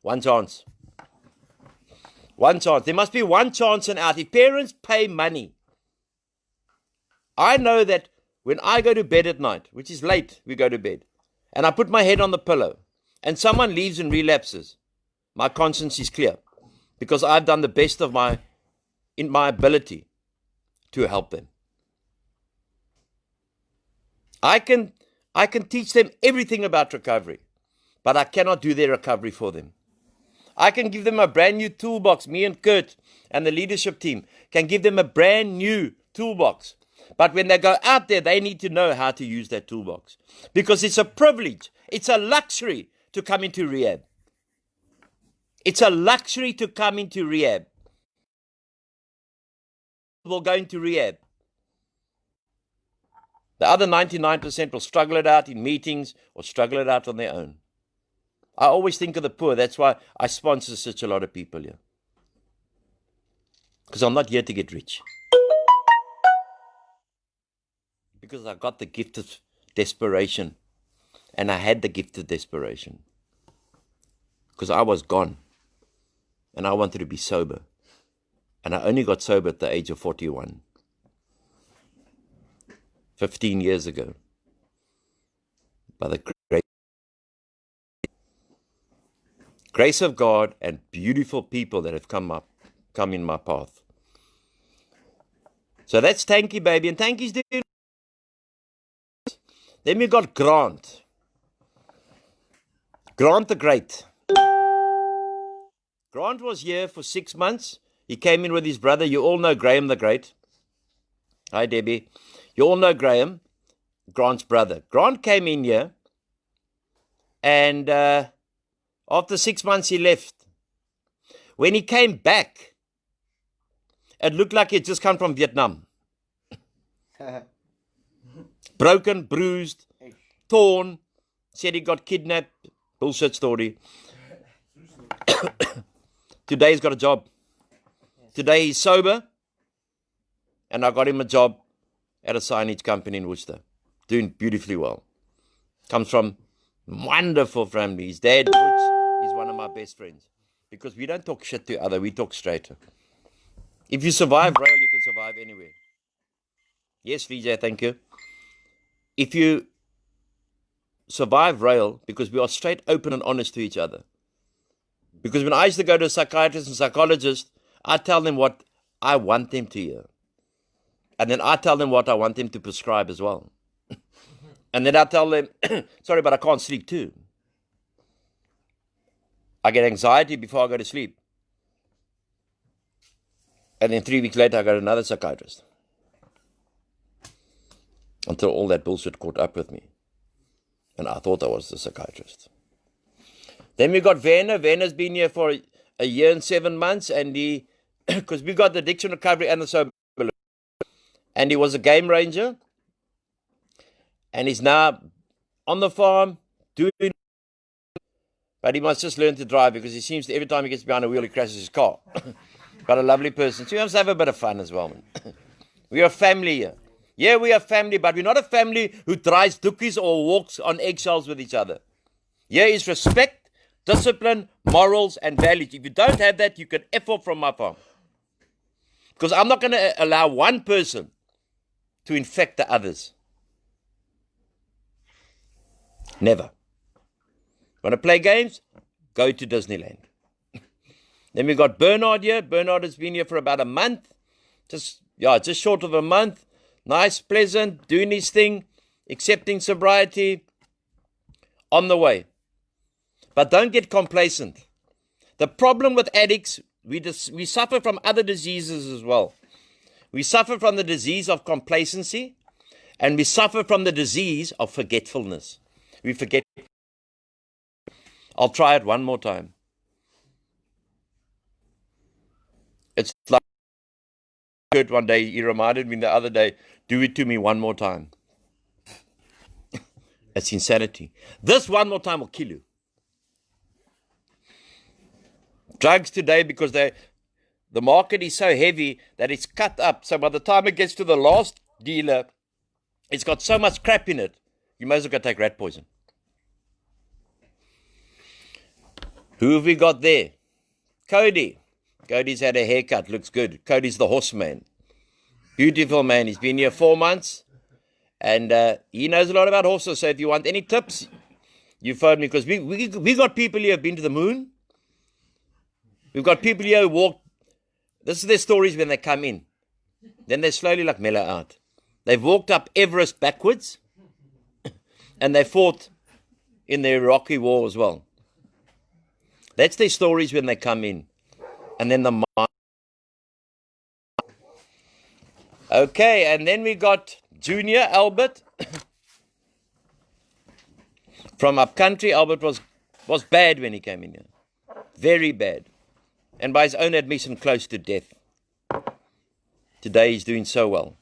One chance. One chance. There must be one chance and out. If parents pay money, I know that when I go to bed at night, which is late, we go to bed, and I put my head on the pillow, and someone leaves and relapses, my conscience is clear, because I've done the best of my ability to help them. I can teach them everything about recovery, but I cannot do their recovery for them. I can give them a brand new toolbox. Me and Kurt and the leadership team can give them a brand new toolbox. But when they go out there, they need to know how to use that toolbox. Because it's a privilege. It's a luxury to come into rehab. It's a luxury to come into rehab. Will go into rehab. The other 99% will struggle it out in meetings or struggle it out on their own. I always think of the poor. That's why I sponsor such a lot of people here. Because I'm not here to get rich. Because I got the gift of desperation. And I had the gift of desperation. Because I was gone. And I wanted to be sober. And I only got sober at the age of 41. 15 years ago. By the grace of God and beautiful people that have come in my path. So that's Tanky, baby. And Tanky's doing. Then we got Grant. Grant the Great. Grant was here for 6 months. He came in with his brother. You all know Graham the Great. Hi, Debbie. You all know Graham, Grant's brother. Grant came in here, and after 6 months he left. When he came back, it looked like he had just come from Vietnam. Broken, bruised, torn, said he got kidnapped. Bullshit story. Today he's got a job. Today he's sober, and I got him a job at a signage company in Worcester. Doing beautifully well. Comes from wonderful family. His dad, Butch, is one of my best friends. Because we don't talk shit to other, we talk straight. If you survive rail, you can survive anywhere. Yes, VJ, thank you. If you survive rail, because we are straight, open and honest to each other. Because when I used to go to a psychiatrist and psychologist, I tell them what I want them to hear. And then I tell them what I want them to prescribe as well. And then I tell them, sorry, but I can't sleep too. I get anxiety before I go to sleep. And then 3 weeks later, I go to another psychiatrist. Until all that bullshit caught up with me. And I thought I was the psychiatrist. Then we got Werner. Werner's been here for a year and 7 months. And because we got the addiction recovery and the sober. And he was a game ranger. And he's now on the farm doing. But he must just learn to drive because he seems to, every time he gets behind a wheel, he crashes his car. But a lovely person. So we must have a bit of fun as well, man. We are family here. Yeah, we are family, but we're not a family who tries dookies or walks on eggshells with each other. Here is respect, discipline, morals, and values. If you don't have that, you can F off from my farm. Because I'm not going to allow one person to infect the others. Never. Want to play games? Go to Disneyland. Then we got Bernard here. Bernard has been here for about a month. Just short of a month. Nice, pleasant, doing his thing, accepting sobriety, on the way. But don't get complacent. The problem with addicts, we suffer from other diseases as well. We suffer from the disease of complacency, and we suffer from the disease of forgetfulness. We forget. I'll try it one more time. It's like one day, he reminded me the other day, do it to me one more time. It's insanity. This one more time will kill you. Drugs today, because the market is so heavy that it's cut up. So by the time it gets to the last dealer, it's got so much crap in it, you may as well go take rat poison. Who have we got there? Cody. Cody's had a haircut, looks good. Cody's the horseman. Beautiful man. He's been here 4 months. And he knows a lot about horses. So if you want any tips, you phone me. Because we got people here who have been to the moon. We've got people here who walk. This is their stories when they come in. Then they slowly like mellow out. They've walked up Everest backwards. And they fought in the Iraqi war as well. That's their stories when they come in. And then the mind. Okay, and then we got Junior Albert. From upcountry. Albert was bad when he came in here. Very bad. And by his own admission, close to death. Today he's doing so well.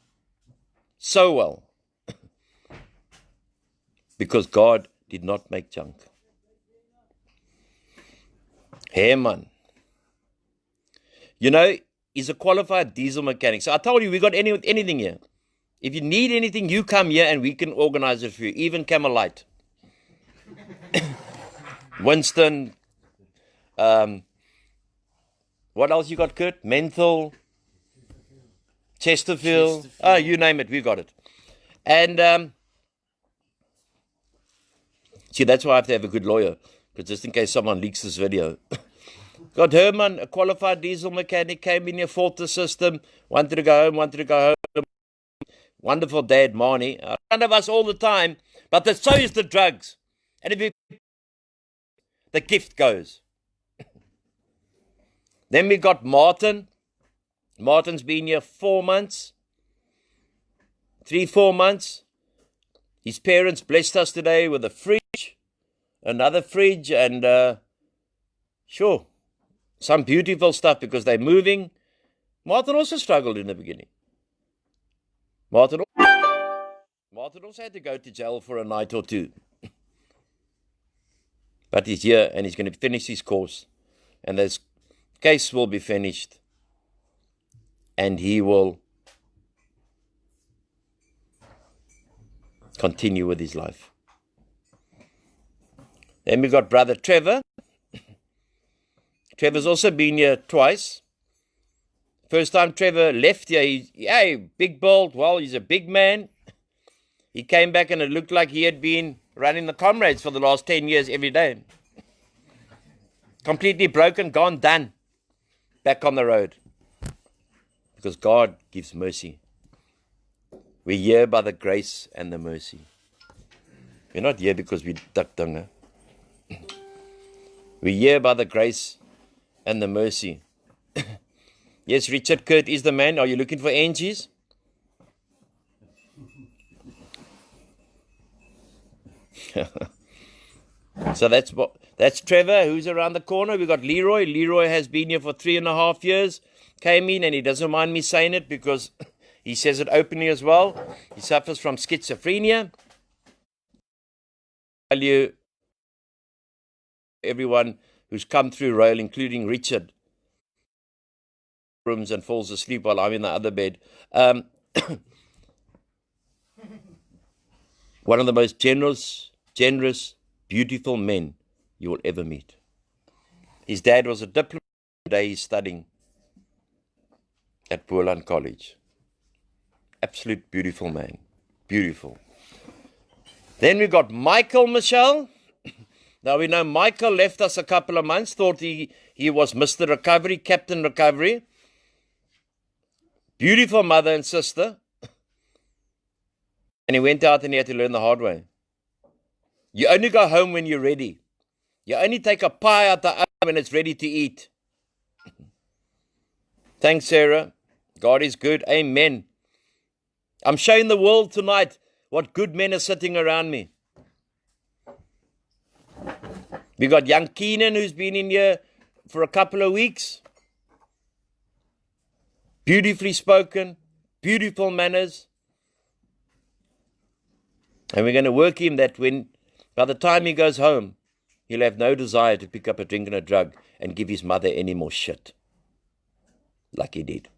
So well. Because God did not make junk. Herman. You know, he's a qualified diesel mechanic. So I told you, we got anything here. If you need anything, you come here and we can organize it for you. Even Camelite. Winston. What else you got, Kurt? Menthol. Chesterfield. You name it, we got it. And see, that's why I have to have a good lawyer. Because just in case someone leaks this video. Got Herman, a qualified diesel mechanic, came in here, fought the system, wanted to go home. Wonderful dad, Marnie. In front of us all the time. But so is the drugs. And if the gift goes. Then we got Martin. Martin's been here 4 months. 3-4 months. His parents blessed us today with a fridge. Another fridge and sure. Some beautiful stuff because they're moving. Martin also struggled in the beginning. Martin also had to go to jail for a night or two. But he's here and he's going to finish his course. And this case will be finished. And he will continue with his life. Then we got brother Trevor. Trevor's also been here twice. First time Trevor left here, big build. Well, he's a big man. He came back and it looked like he had been running the comrades for the last 10 years every day. Completely broken, gone, done. Back on the road. Because God gives mercy. We're here by the grace and the mercy. We're not here because we duck dung. We're here by the grace and the mercy. Yes, Richard Kurt is the man. Are you looking for Angie's? So that's Trevor, who's around the corner. We got Leroy. Leroy has been here for 3.5 years. Came in and he doesn't mind me saying it because he says it openly as well. He suffers from schizophrenia. I tell you, everyone who's come through RAEL, including Richard, rooms and falls asleep while I'm in the other bed. One of the most generous, beautiful men you will ever meet. His dad was a diplomat. Today he's studying at Boerland College. Absolute beautiful man. Beautiful. Then we got Michael Michelle. Now we know Michael left us a couple of months, thought he was Mr. Recovery, Captain Recovery. Beautiful mother and sister. And he went out and he had to learn the hard way. You only go home when you're ready. You only take a pie out the oven when it's ready to eat. Thanks, Sarah. God is good. Amen. I'm showing the world tonight what good men are sitting around me. We got young Keenan who's been in here for a couple of weeks. Beautifully spoken, beautiful manners. And we're going to work him that when, by the time he goes home, he'll have no desire to pick up a drink and a drug and give his mother any more shit. Like he did.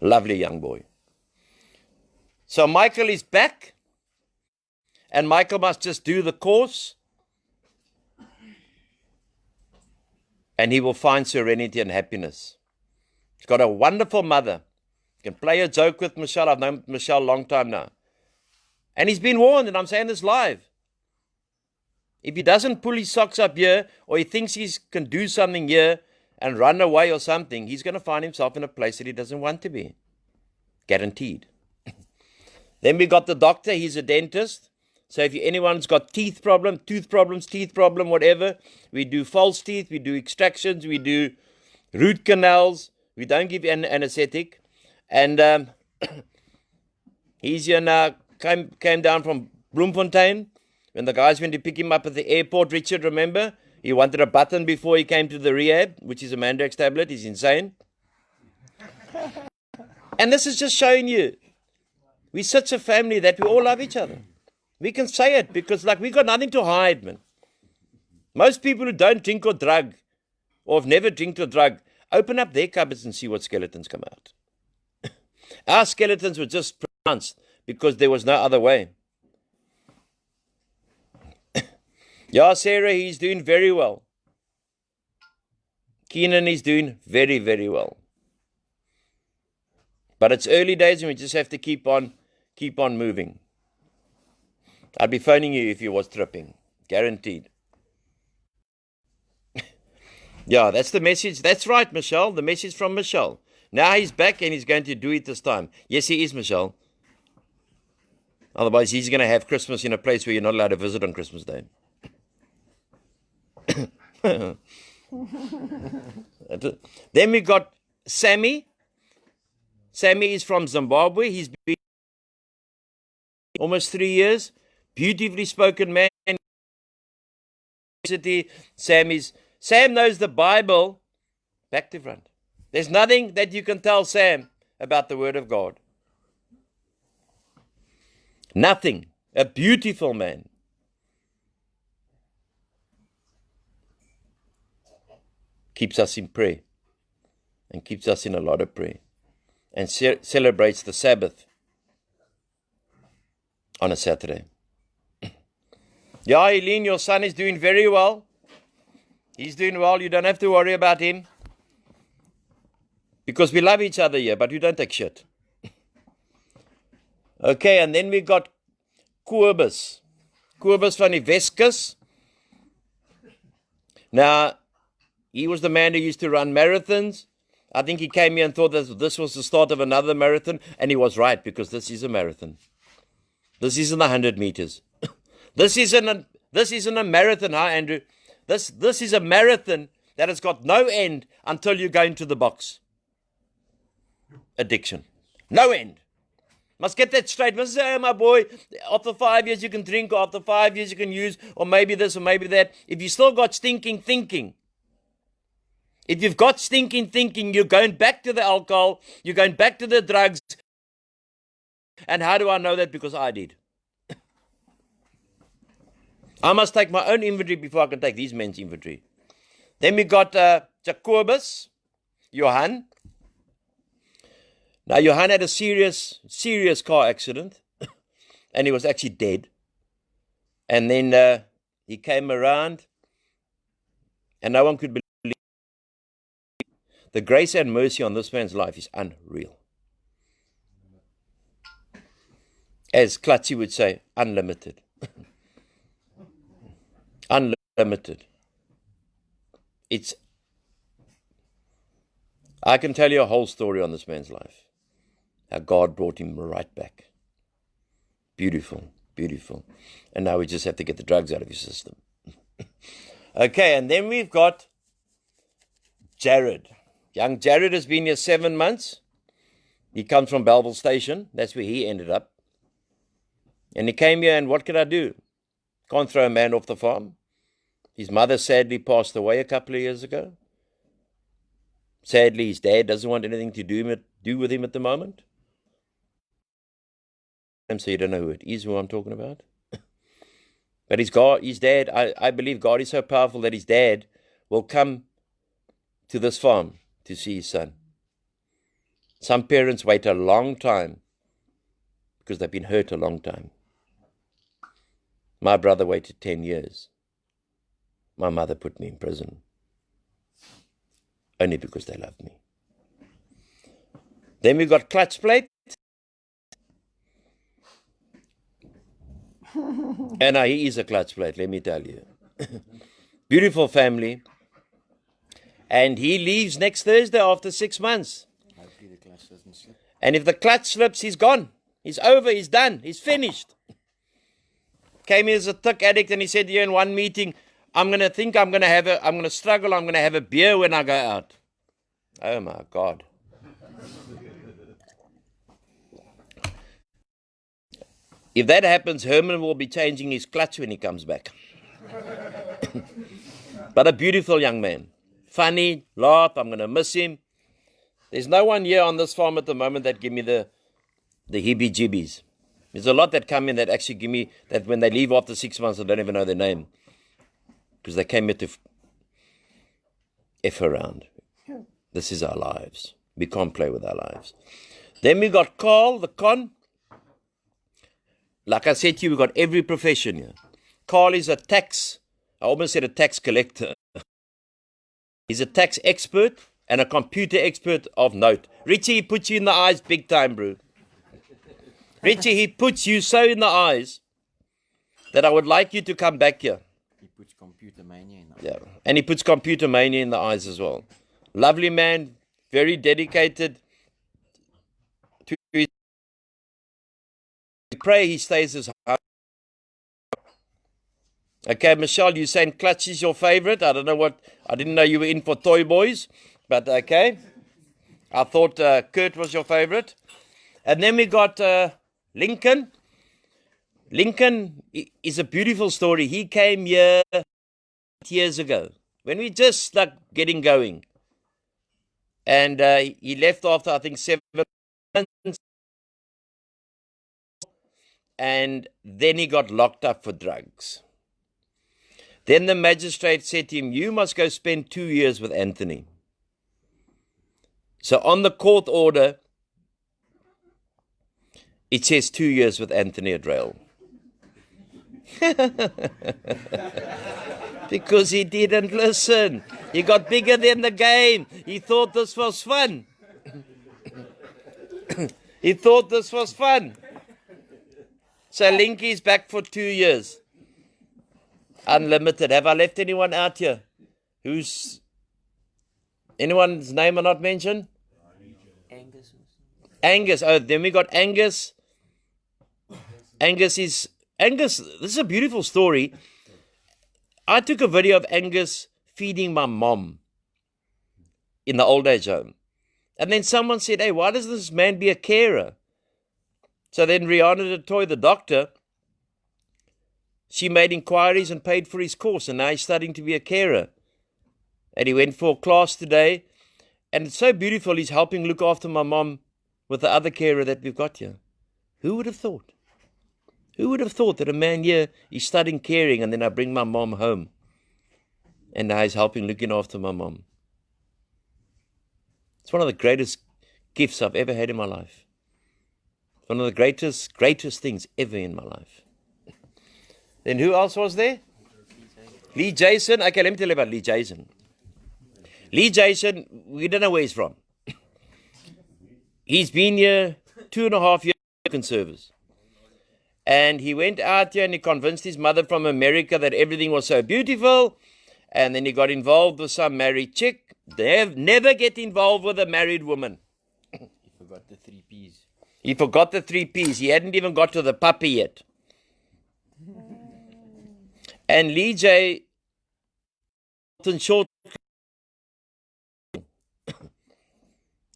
Lovely young boy. So Michael is back. And Michael must just do the course. And he will find serenity and happiness. He's got a wonderful mother. Can play a joke with Michelle. I've known Michelle a long time now. And he's been warned, and I'm saying this live. If he doesn't pull his socks up here, or he thinks he can do something here and run away or something, he's going to find himself in a place that he doesn't want to be. Guaranteed. Then we got the doctor. He's a dentist. So if anyone's got tooth problem, whatever, we do false teeth, we do extractions, we do root canals. We don't give anesthetic. And he's here now, came down from Bloemfontein. When the guys went to pick him up at the airport, Richard, remember? He wanted a button before he came to the rehab, which is a Mandrax tablet. He's insane. And this is just showing you, we're such a family that we all love each other. We can say it because we got nothing to hide, man. Most people who don't drink or drug, or have never drank or drug, open up their cupboards and see what skeletons come out. Our skeletons were just pronounced because there was no other way. Yeah, Sarah, he's doing very well. Keenan is doing very, very well. But it's early days and we just have to keep on moving. I'd be phoning you if you was tripping. Guaranteed. Yeah, that's the message. That's right, Michelle. The message from Michelle. Now he's back and he's going to do it this time. Yes, he is, Michelle. Otherwise, he's going to have Christmas in a place where you're not allowed to visit on Christmas Day. Then we got Sammy. Sammy is from Zimbabwe. He's been almost 3 years. Beautifully spoken man. Sam knows the Bible back to front. There's nothing that you can tell Sam about the Word of God. Nothing. A beautiful man. Keeps us in prayer. And keeps us in a lot of prayer. And celebrates the Sabbath on a Saturday. Yeah, Eileen, your son is doing very well. He's doing well. You don't have to worry about him. Because we love each other here, but we don't take shit. Okay, and then we got Kobus. Kobus van die Weskus. Now, he was the man who used to run marathons. I think he came here and thought that this was the start of another marathon, and he was right, because this is a marathon. This isn't 100 meters. This isn't a marathon, huh, Andrew? This is a marathon that has got no end until you go into the box. Addiction. No end. Must get that straight. Must say, oh, my boy, after 5 years you can drink, or after 5 years you can use, or maybe this, or maybe that. If you still got stinking thinking, if you've got stinking thinking, you're going back to the alcohol, you're going back to the drugs. And how do I know that? Because I did. I must take my own inventory before I can take these men's inventory. Then we got Jacobus, Johan. Now, Johan had a serious car accident, and he was actually dead. And then he came around, and no one could believe. The grace and mercy on this man's life is unreal. As Klutzy would say, unlimited. Unlimited. I can tell you a whole story on this man's life. How God brought him right back. Beautiful, beautiful. And now we just have to get the drugs out of his system. Okay, and then we've got Jared. Young Jared has been here 7 months. He comes from Belleville Station. That's where he ended up. And he came here, and what could I do? Can't throw a man off the farm. His mother sadly passed away a couple of years ago. Sadly, his dad doesn't want anything to do with him at the moment. So you don't know who it is, who I'm talking about. But his dad, I believe God is so powerful that his dad will come to this farm to see his son. Some parents wait a long time because they've been hurt a long time. My brother waited 10 years. My mother put me in prison. Only because they loved me. Then we got Clutch Plate. And he is a clutch plate, let me tell you. Beautiful family. And he leaves next Thursday after 6 months. Hopefully the clutch doesn't slip. And if the clutch slips, he's gone. He's over, he's done, he's finished. Came in as a thick addict, and he said here in one meeting, I'm going to struggle, I'm going to have a beer when I go out. Oh my God. If that happens, Herman will be changing his clutch when he comes back. But a beautiful young man. Funny, laugh, I'm going to miss him. There's no one here on this farm at the moment that give me the heebie-jeebies. There's a lot that come in that actually give me, that when they leave after 6 months, I don't even know their name. Because they came here to F around. This is our lives. We can't play with our lives. Then we got Carl, the con. Like I said to you, we got every profession here. Carl is I almost said a tax collector. He's a tax expert and a computer expert of note. Richie, he puts you in the eyes big time, bro. Richie, he puts you so in the eyes that I would like you to come back here. He puts computer mania in the eyes. Yeah, and he puts computer mania in the eyes as well. Lovely man, very dedicated to his. We pray he stays as high. Okay, Michelle, you saying Clutch is your favorite? I don't know what, I didn't know you were in for Toy Boys, but okay. I thought Kurt was your favorite. And then we got Lincoln. Lincoln is a beautiful story. He came here 8 years ago when we just like getting going. And he left after, I think, 7 months. And then he got locked up for drugs. Then the magistrate said to him, you must go spend 2 years with Anthony. So on the court order, it says 2 years with Anthony at RAEL. Because he didn't listen. He got bigger than the game. He thought this was fun. He thought this was fun. So Linky's back for 2 years. Unlimited. Have I left anyone out here? Anyone's name I not mentioned? Angus. Oh, then we got Angus. Angus, this is a beautiful story. I took a video of Angus feeding my mom in the old age home. And then someone said, hey, why does this man be a carer? So then Rihanna de Toy, the doctor, she made inquiries and paid for his course, and now he's studying to be a carer. And he went for a class today, and it's so beautiful, he's helping look after my mom with the other carer that we've got here. Who would have thought? Who would have thought that a man here is studying caring, and then I bring my mom home, and now he's helping looking after my mom. It's one of the greatest gifts I've ever had in my life. One of the greatest things ever in my life. Then who else was there? Lee Jason. Okay, let me tell you about Lee Jason. Lee Jason, we don't know where he's from. He's been here 2.5 years in service. And he went out here and he convinced his mother from America that everything was so beautiful. And then he got involved with some married chick. They never get involved with a married woman. He forgot the 3 Ps. He forgot the 3 Ps. He hadn't even got to the puppy yet. And Lee J. short.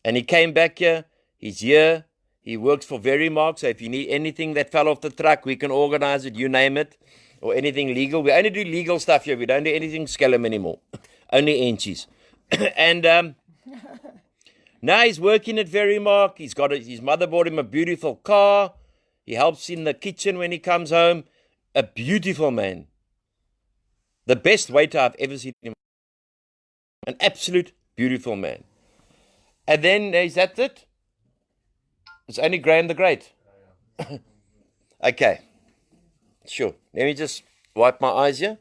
And he came back here. He's here. He works for Verimark. So if you need anything that fell off the truck, we can organize it. You name it. Or anything legal. We only do legal stuff here. We don't do anything scallum anymore. Only inches. And now he's working at Verimark. His mother bought him a beautiful car. He helps in the kitchen when he comes home. A beautiful man. The best waiter I've ever seen him. An absolute beautiful man. And then, is that it? It's only Graham the Great. Okay. Sure. Let me just wipe my eyes here.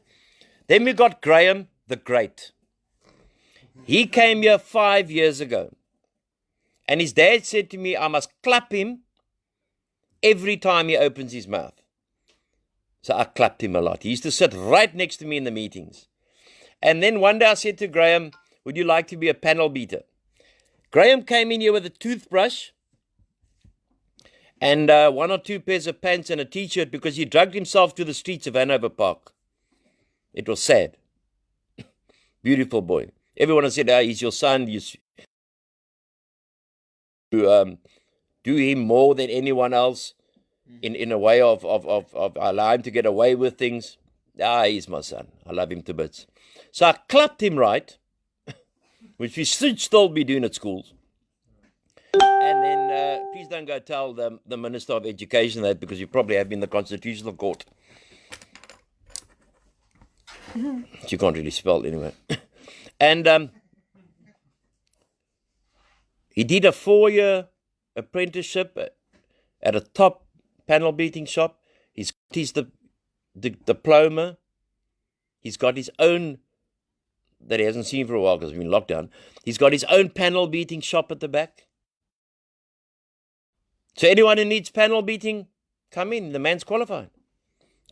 Then we got Graham the Great. He came here 5 years ago. And his dad said to me, I must clap him every time he opens his mouth. So I clapped him a lot. He used to sit right next to me in the meetings. And then one day I said to Graham, would you like to be a panel beater? Graham came in here with a toothbrush and 1 or 2 pairs of pants and a t-shirt because he dragged himself to the streets of Hanover Park. It was sad. Beautiful boy. Everyone said, he's your son. You do him more than anyone else in a way of allow him to get away with things. He's my son. I love him to bits. So I clapped him right, which we should still be doing at schools. And then, please don't go tell the Minister of Education that, because you probably have been in the Constitutional Court. You can't really spell anyway. And he did a 4-year apprenticeship at a top panel beating shop. He's got his diploma. He's got his own, that he hasn't seen for a while because he's been locked down. He's got his own panel beating shop at the back. So anyone who needs panel beating, come in. The man's qualified.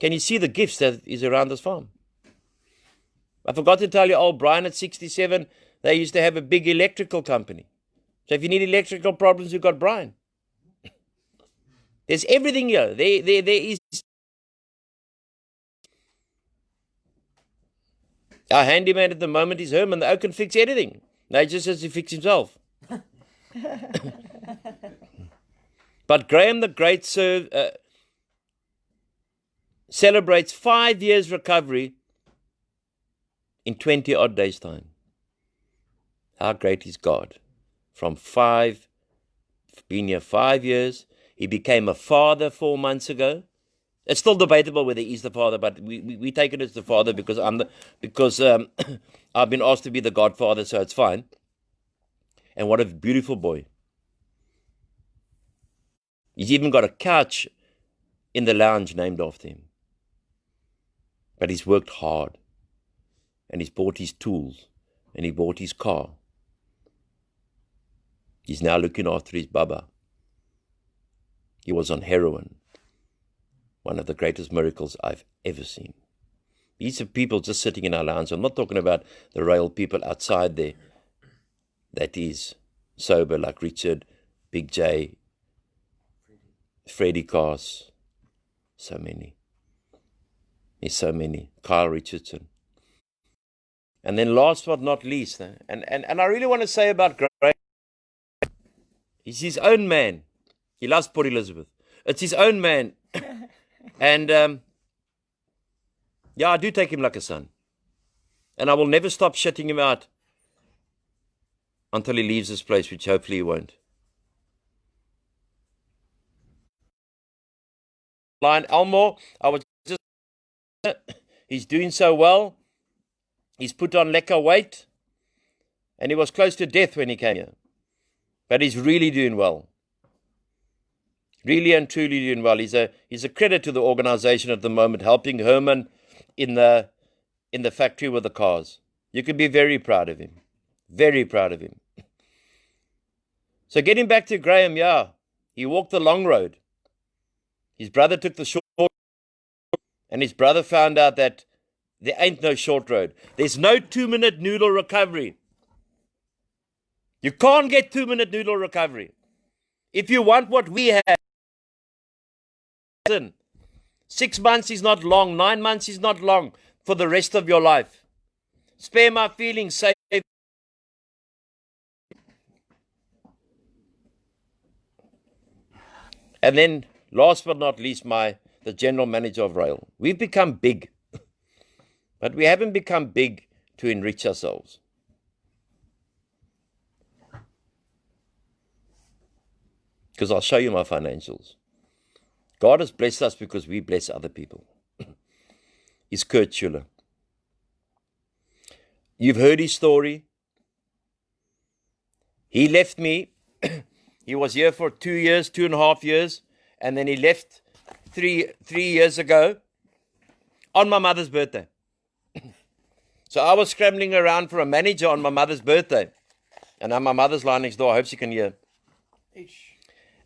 Can you see the gifts that is around this farm? I forgot to tell you, old Brian at 67, they used to have a big electrical company. So if you need electrical problems, you've got Brian. There's everything here. There is. Our handyman at the moment is Herman. The oak can fix anything. No, he just has to fix himself. But Graham the Great celebrates 5 years recovery in 20 odd days' time. How great is God? From being here 5 years, he became a father 4 months ago. It's still debatable whether he's the father, but we take it as the father because I've been asked to be the godfather, so it's fine. And what a beautiful boy. He's even got a couch in the lounge named after him. But he's worked hard. And he's bought his tools. And he bought his car. He's now looking after his baba. He was on heroin. One of the greatest miracles I've ever seen. These are people just sitting in our lounge. I'm not talking about the RAEL people outside there. That is sober, like Richard, Big J, Freddie Cars. So many. There's so many. Kyle Richardson. And then last but not least, and I really want to say about Graham, he's his own man. He loves Port Elizabeth. It's his own man. And yeah, I do take him like a son. And I will never stop shutting him out until he leaves this place, which hopefully he won't. Lion Elmore, I was just, he's doing so well. He's put on lekker weight. And he was close to death when he came here. But he's really doing well. Really and truly doing well. He's a credit to the organization at the moment, helping Herman in the factory with the cars. You can be very proud of him. Very proud of him. So getting back to Graham, yeah, he walked the long road. His brother took the short road, and his brother found out that there ain't no short road. There's no 2-minute noodle recovery. You can't get 2-minute noodle recovery. If you want what we have, 6 months is not long, 9 months is not long for the rest of your life. Spare my feelings, save. And then, last but not least, the general manager of RAEL. We've become big, but we haven't become big to enrich ourselves. Because I'll show you my financials. God has blessed us because we bless other people. He's Kurt Schuller. You've heard his story. He left me. He was here for 2 years, 2.5 years. And then he left three years ago on my mother's birthday. So I was scrambling around for a manager on my mother's birthday. And now my mother's lying next door. I hope she can hear.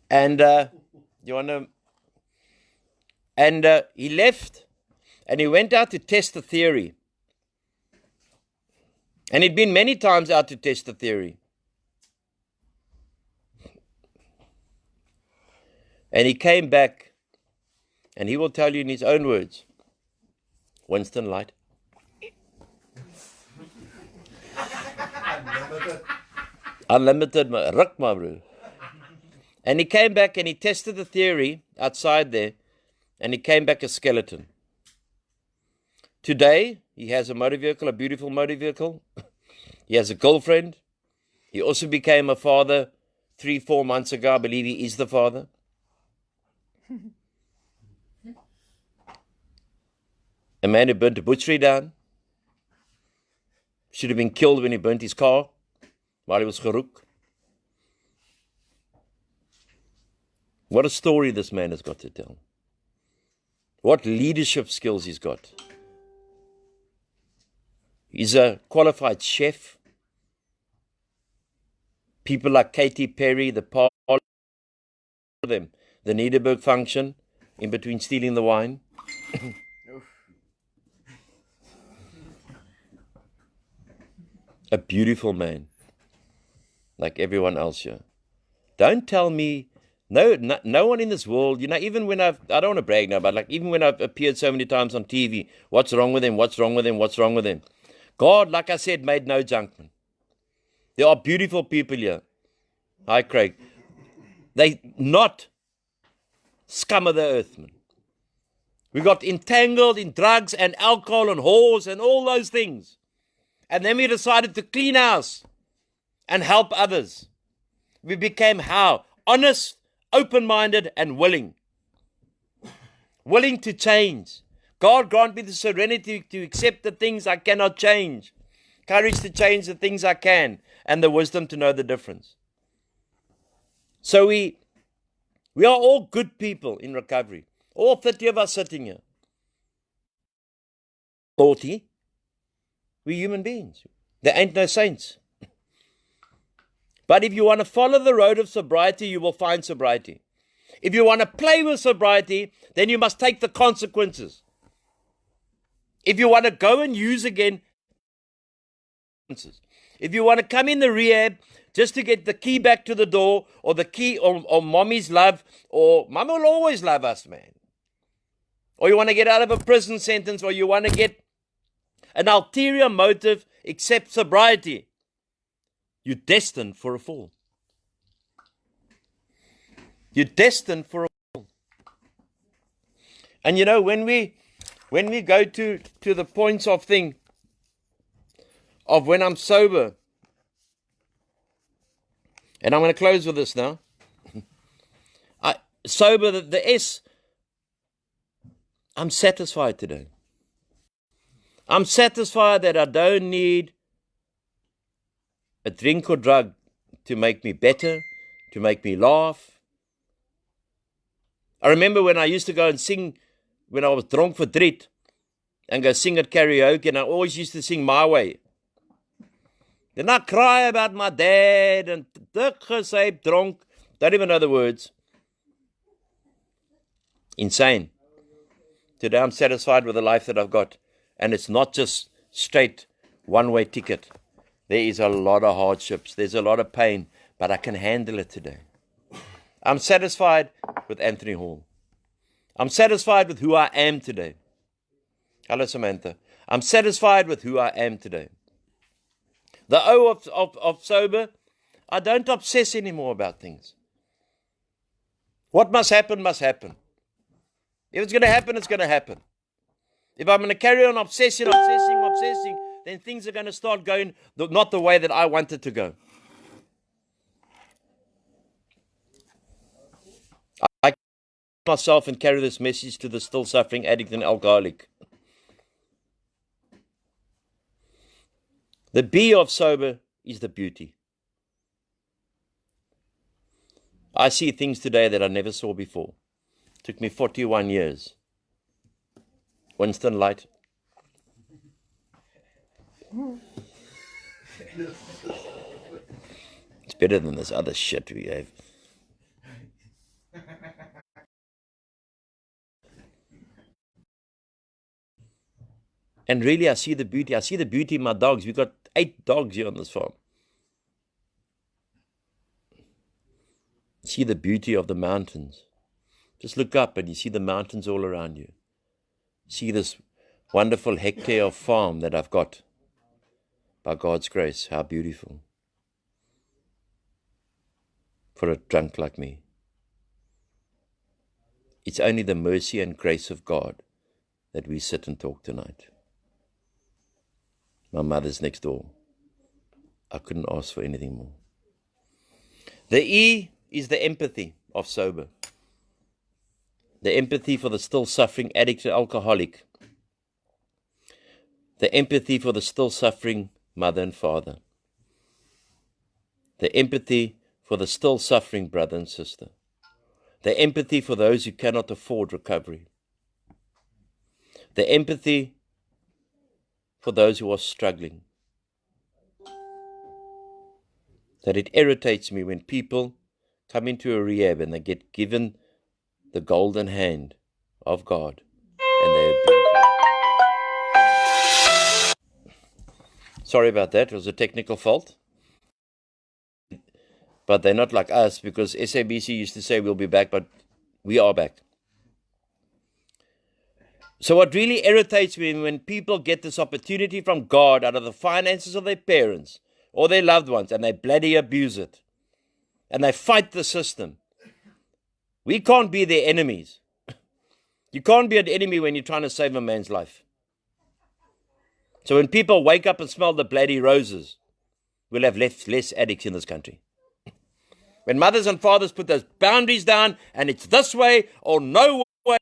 And you want to... And he left and he went out to test the theory. And he'd been many times out to test the theory. And he came back and he will tell you in his own words, Winston Light. Unlimited, ruk my bro. And he came back and he tested the theory outside there. And he came back a skeleton. Today, He has a motor vehicle, a beautiful motor vehicle. He has a girlfriend. He also became a father 3-4 months ago. I believe he is the father. A man who burnt a butchery down. Should have been killed when he burnt his car while he was geroek. What a story this man has got to tell. What leadership skills he's got. He's a qualified chef. People like Katy Perry, the part of them, the Nederburg function, in between stealing the wine. A beautiful man, like everyone else here. Don't tell me, no one in this world, even when I don't want to brag now, but like even when I've appeared so many times on TV, what's wrong with him, what's wrong with him, what's wrong with him? God, like I said, made no junkman. There are beautiful people here. Hi, Craig. They not scum of the earth, man. We got entangled in drugs and alcohol and whores and all those things. And then we decided to clean house and help others. We became how? Honest, open-minded, and willing. Willing to change. God grant me the serenity to accept the things I cannot change. Courage to change the things I can. And the wisdom to know the difference. So we are all good people in recovery. All 30 of us sitting here. 40. We're human beings. There ain't no saints. But if you want to follow the road of sobriety, you will find sobriety. If you want to play with sobriety, then you must take the consequences. If you want to go and use again, if you want to come in the rehab just to get the key back to the door, or the key, or mommy's love, or mom will always love us, man. Or you want to get out of a prison sentence, or you want to get an ulterior motive except sobriety, you're destined for a fall. You're destined for a fall. And when we go to the points of thing, of when I'm sober, and I'm going to close with this now. Sober, the S, I'm satisfied today. I'm satisfied that I don't need a drink or drug to make me better, to make me laugh. I remember when I used to go and sing, when I was drunk for dread, and go sing at karaoke, and I always used to sing my way. Then I cry about my dad, and dik gesyp, dronk, don't even know the words. Insane. Today I'm satisfied with the life that I've got. And it's not just straight one-way ticket. There is a lot of hardships. There's a lot of pain. But I can handle it today. I'm satisfied with Anthony Hall. I'm satisfied with who I am today. Hello, Samantha. I'm satisfied with who I am today. The O of sober, I don't obsess anymore about things. What must happen, must happen. If it's going to happen, it's going to happen. If I'm going to carry on obsessing, then things are going to start going not the way that I want it to go. I myself and carry this message to the still suffering addict and alcoholic. The B of sober is the beauty. I see things today that I never saw before. It took me 41 years. Winston Light. It's better than this other shit we have. And really, I see the beauty. I see the beauty in my dogs. We've got 8 dogs here on this farm. See the beauty of the mountains. Just look up and you see the mountains all around you. See this wonderful hectare of farm that I've got. By God's grace, how beautiful. For a drunk like me. It's only the mercy and grace of God that we sit and talk tonight. My mother's next door. I couldn't ask for anything more. The E is the empathy of sober. The empathy for the still suffering addict and alcoholic. The empathy for the still suffering mother and father. The empathy for the still suffering brother and sister. The empathy for those who cannot afford recovery. The empathy for those who are struggling. That it irritates me when people come into a rehab and they get given the golden hand of God and they abuse it. Sorry about that, it was a technical fault. But they're not like us, because SABC used to say we'll be back, but we are back. So what really irritates me when people get this opportunity from God out of the finances of their parents or their loved ones and they bloody abuse it and they fight the system. We can't be their enemies. You can't be an enemy when you're trying to save a man's life. So when people wake up and smell the bloody roses, we'll have less addicts in this country. When mothers and fathers put those boundaries down and it's this way or no way.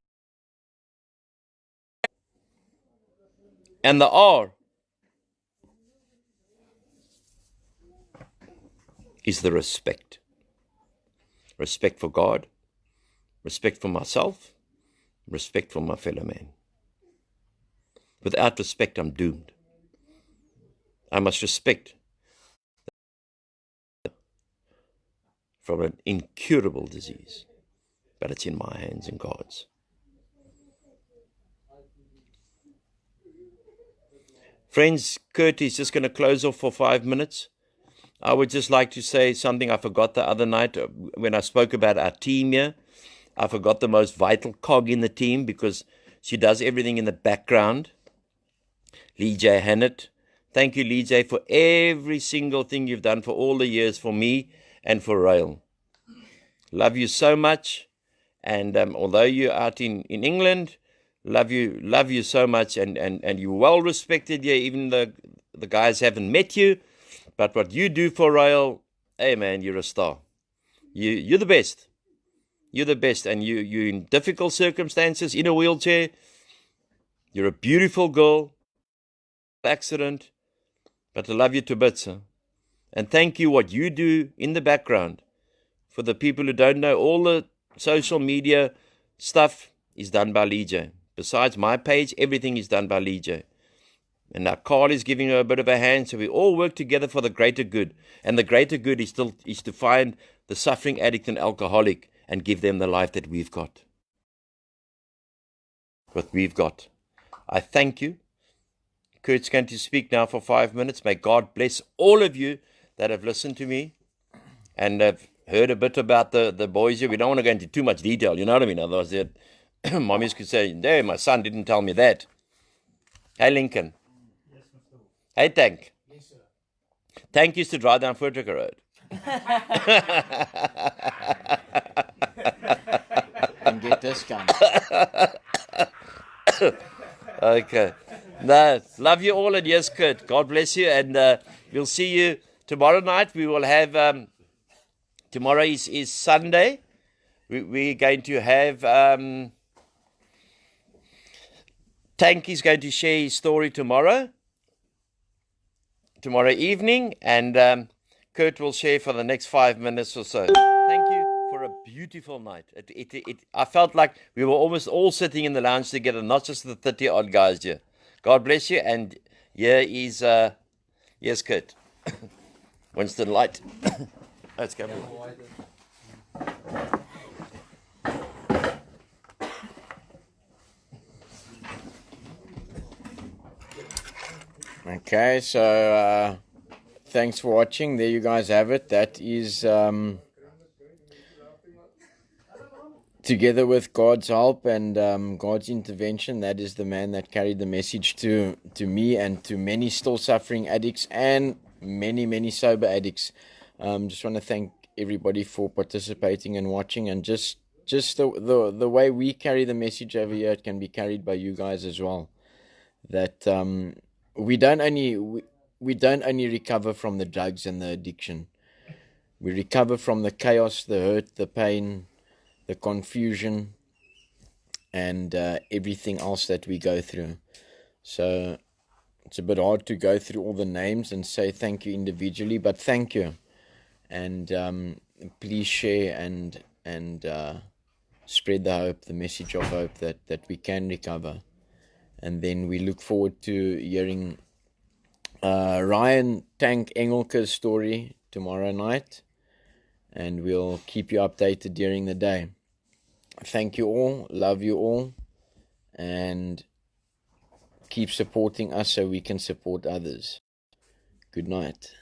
And the R is the respect. Respect for God, respect for myself, respect for my fellow man. Without respect, I'm doomed. I must respect from an incurable disease, but it's in my hands and God's. Friends, Kurt is just going to close off for 5 minutes. I would just like to say something I forgot the other night when I spoke about our team here. I forgot the most vital cog in the team because she does everything in the background. Lee J. Hannett. Thank you, Lee J, for every single thing you've done for all the years for me and for RAEL. Love you so much. And although you're out in England, love you so much. And you're well respected here, even though the guys haven't met you. But what you do for RAEL, hey man, you're a star. You're the best. You're the best. And you're in difficult circumstances, in a wheelchair. You're a beautiful girl. Accident. But I love you to bits. And thank you what you do in the background. For the people who don't know, all the social media stuff is done by Lee J. Besides my page, everything is done by Lee J. And now Carl is giving her a bit of a hand, so we all work together for the greater good. And the greater good is to find the suffering addict and alcoholic and give them the life that we've got. What we've got. I thank you. Kurt's going to speak now for 5 minutes. May God bless all of you that have listened to me and have heard a bit about the boys here. We don't want to go into too much detail, you know what I mean? Otherwise, mommies could say, hey, my son didn't tell me that. Hey, Lincoln. Yes, Mr. Hey, Tank. Yes, sir. Tank used to drive down Voortrekker Road. And get discount. Okay. No, love you all, and yes, Kurt. God bless you, and we'll see you tomorrow night. We will have, tomorrow is Sunday. We're going to have, Tank is going to share his story tomorrow evening, and Kurt will share for the next 5 minutes or so. Thank you for a beautiful night. I felt like we were almost all sitting in the lounge together, not just the 30-odd guys here. God bless you, and here is, yes, Kurt. Winston Light. Let's go. Okay, so thanks for watching. There you guys have it. That is together with God's help and God's intervention, that is the man that carried the message to me and to many still suffering addicts and many sober addicts. Just want to thank everybody for participating and watching, and just the way we carry the message over here, it can be carried by you guys as well. That we don't only we don't only recover from the drugs and the addiction. We recover from the chaos, the hurt, the pain, the confusion, and everything else that we go through. So it's a bit hard to go through all the names and say thank you individually, but thank you. And please share and spread the hope, the message of hope that we can recover. And then we look forward to hearing Ryan Tank Engelke's story tomorrow night, and we'll keep you updated during the day. Thank you all, love you all, and keep supporting us so we can support others. Good night.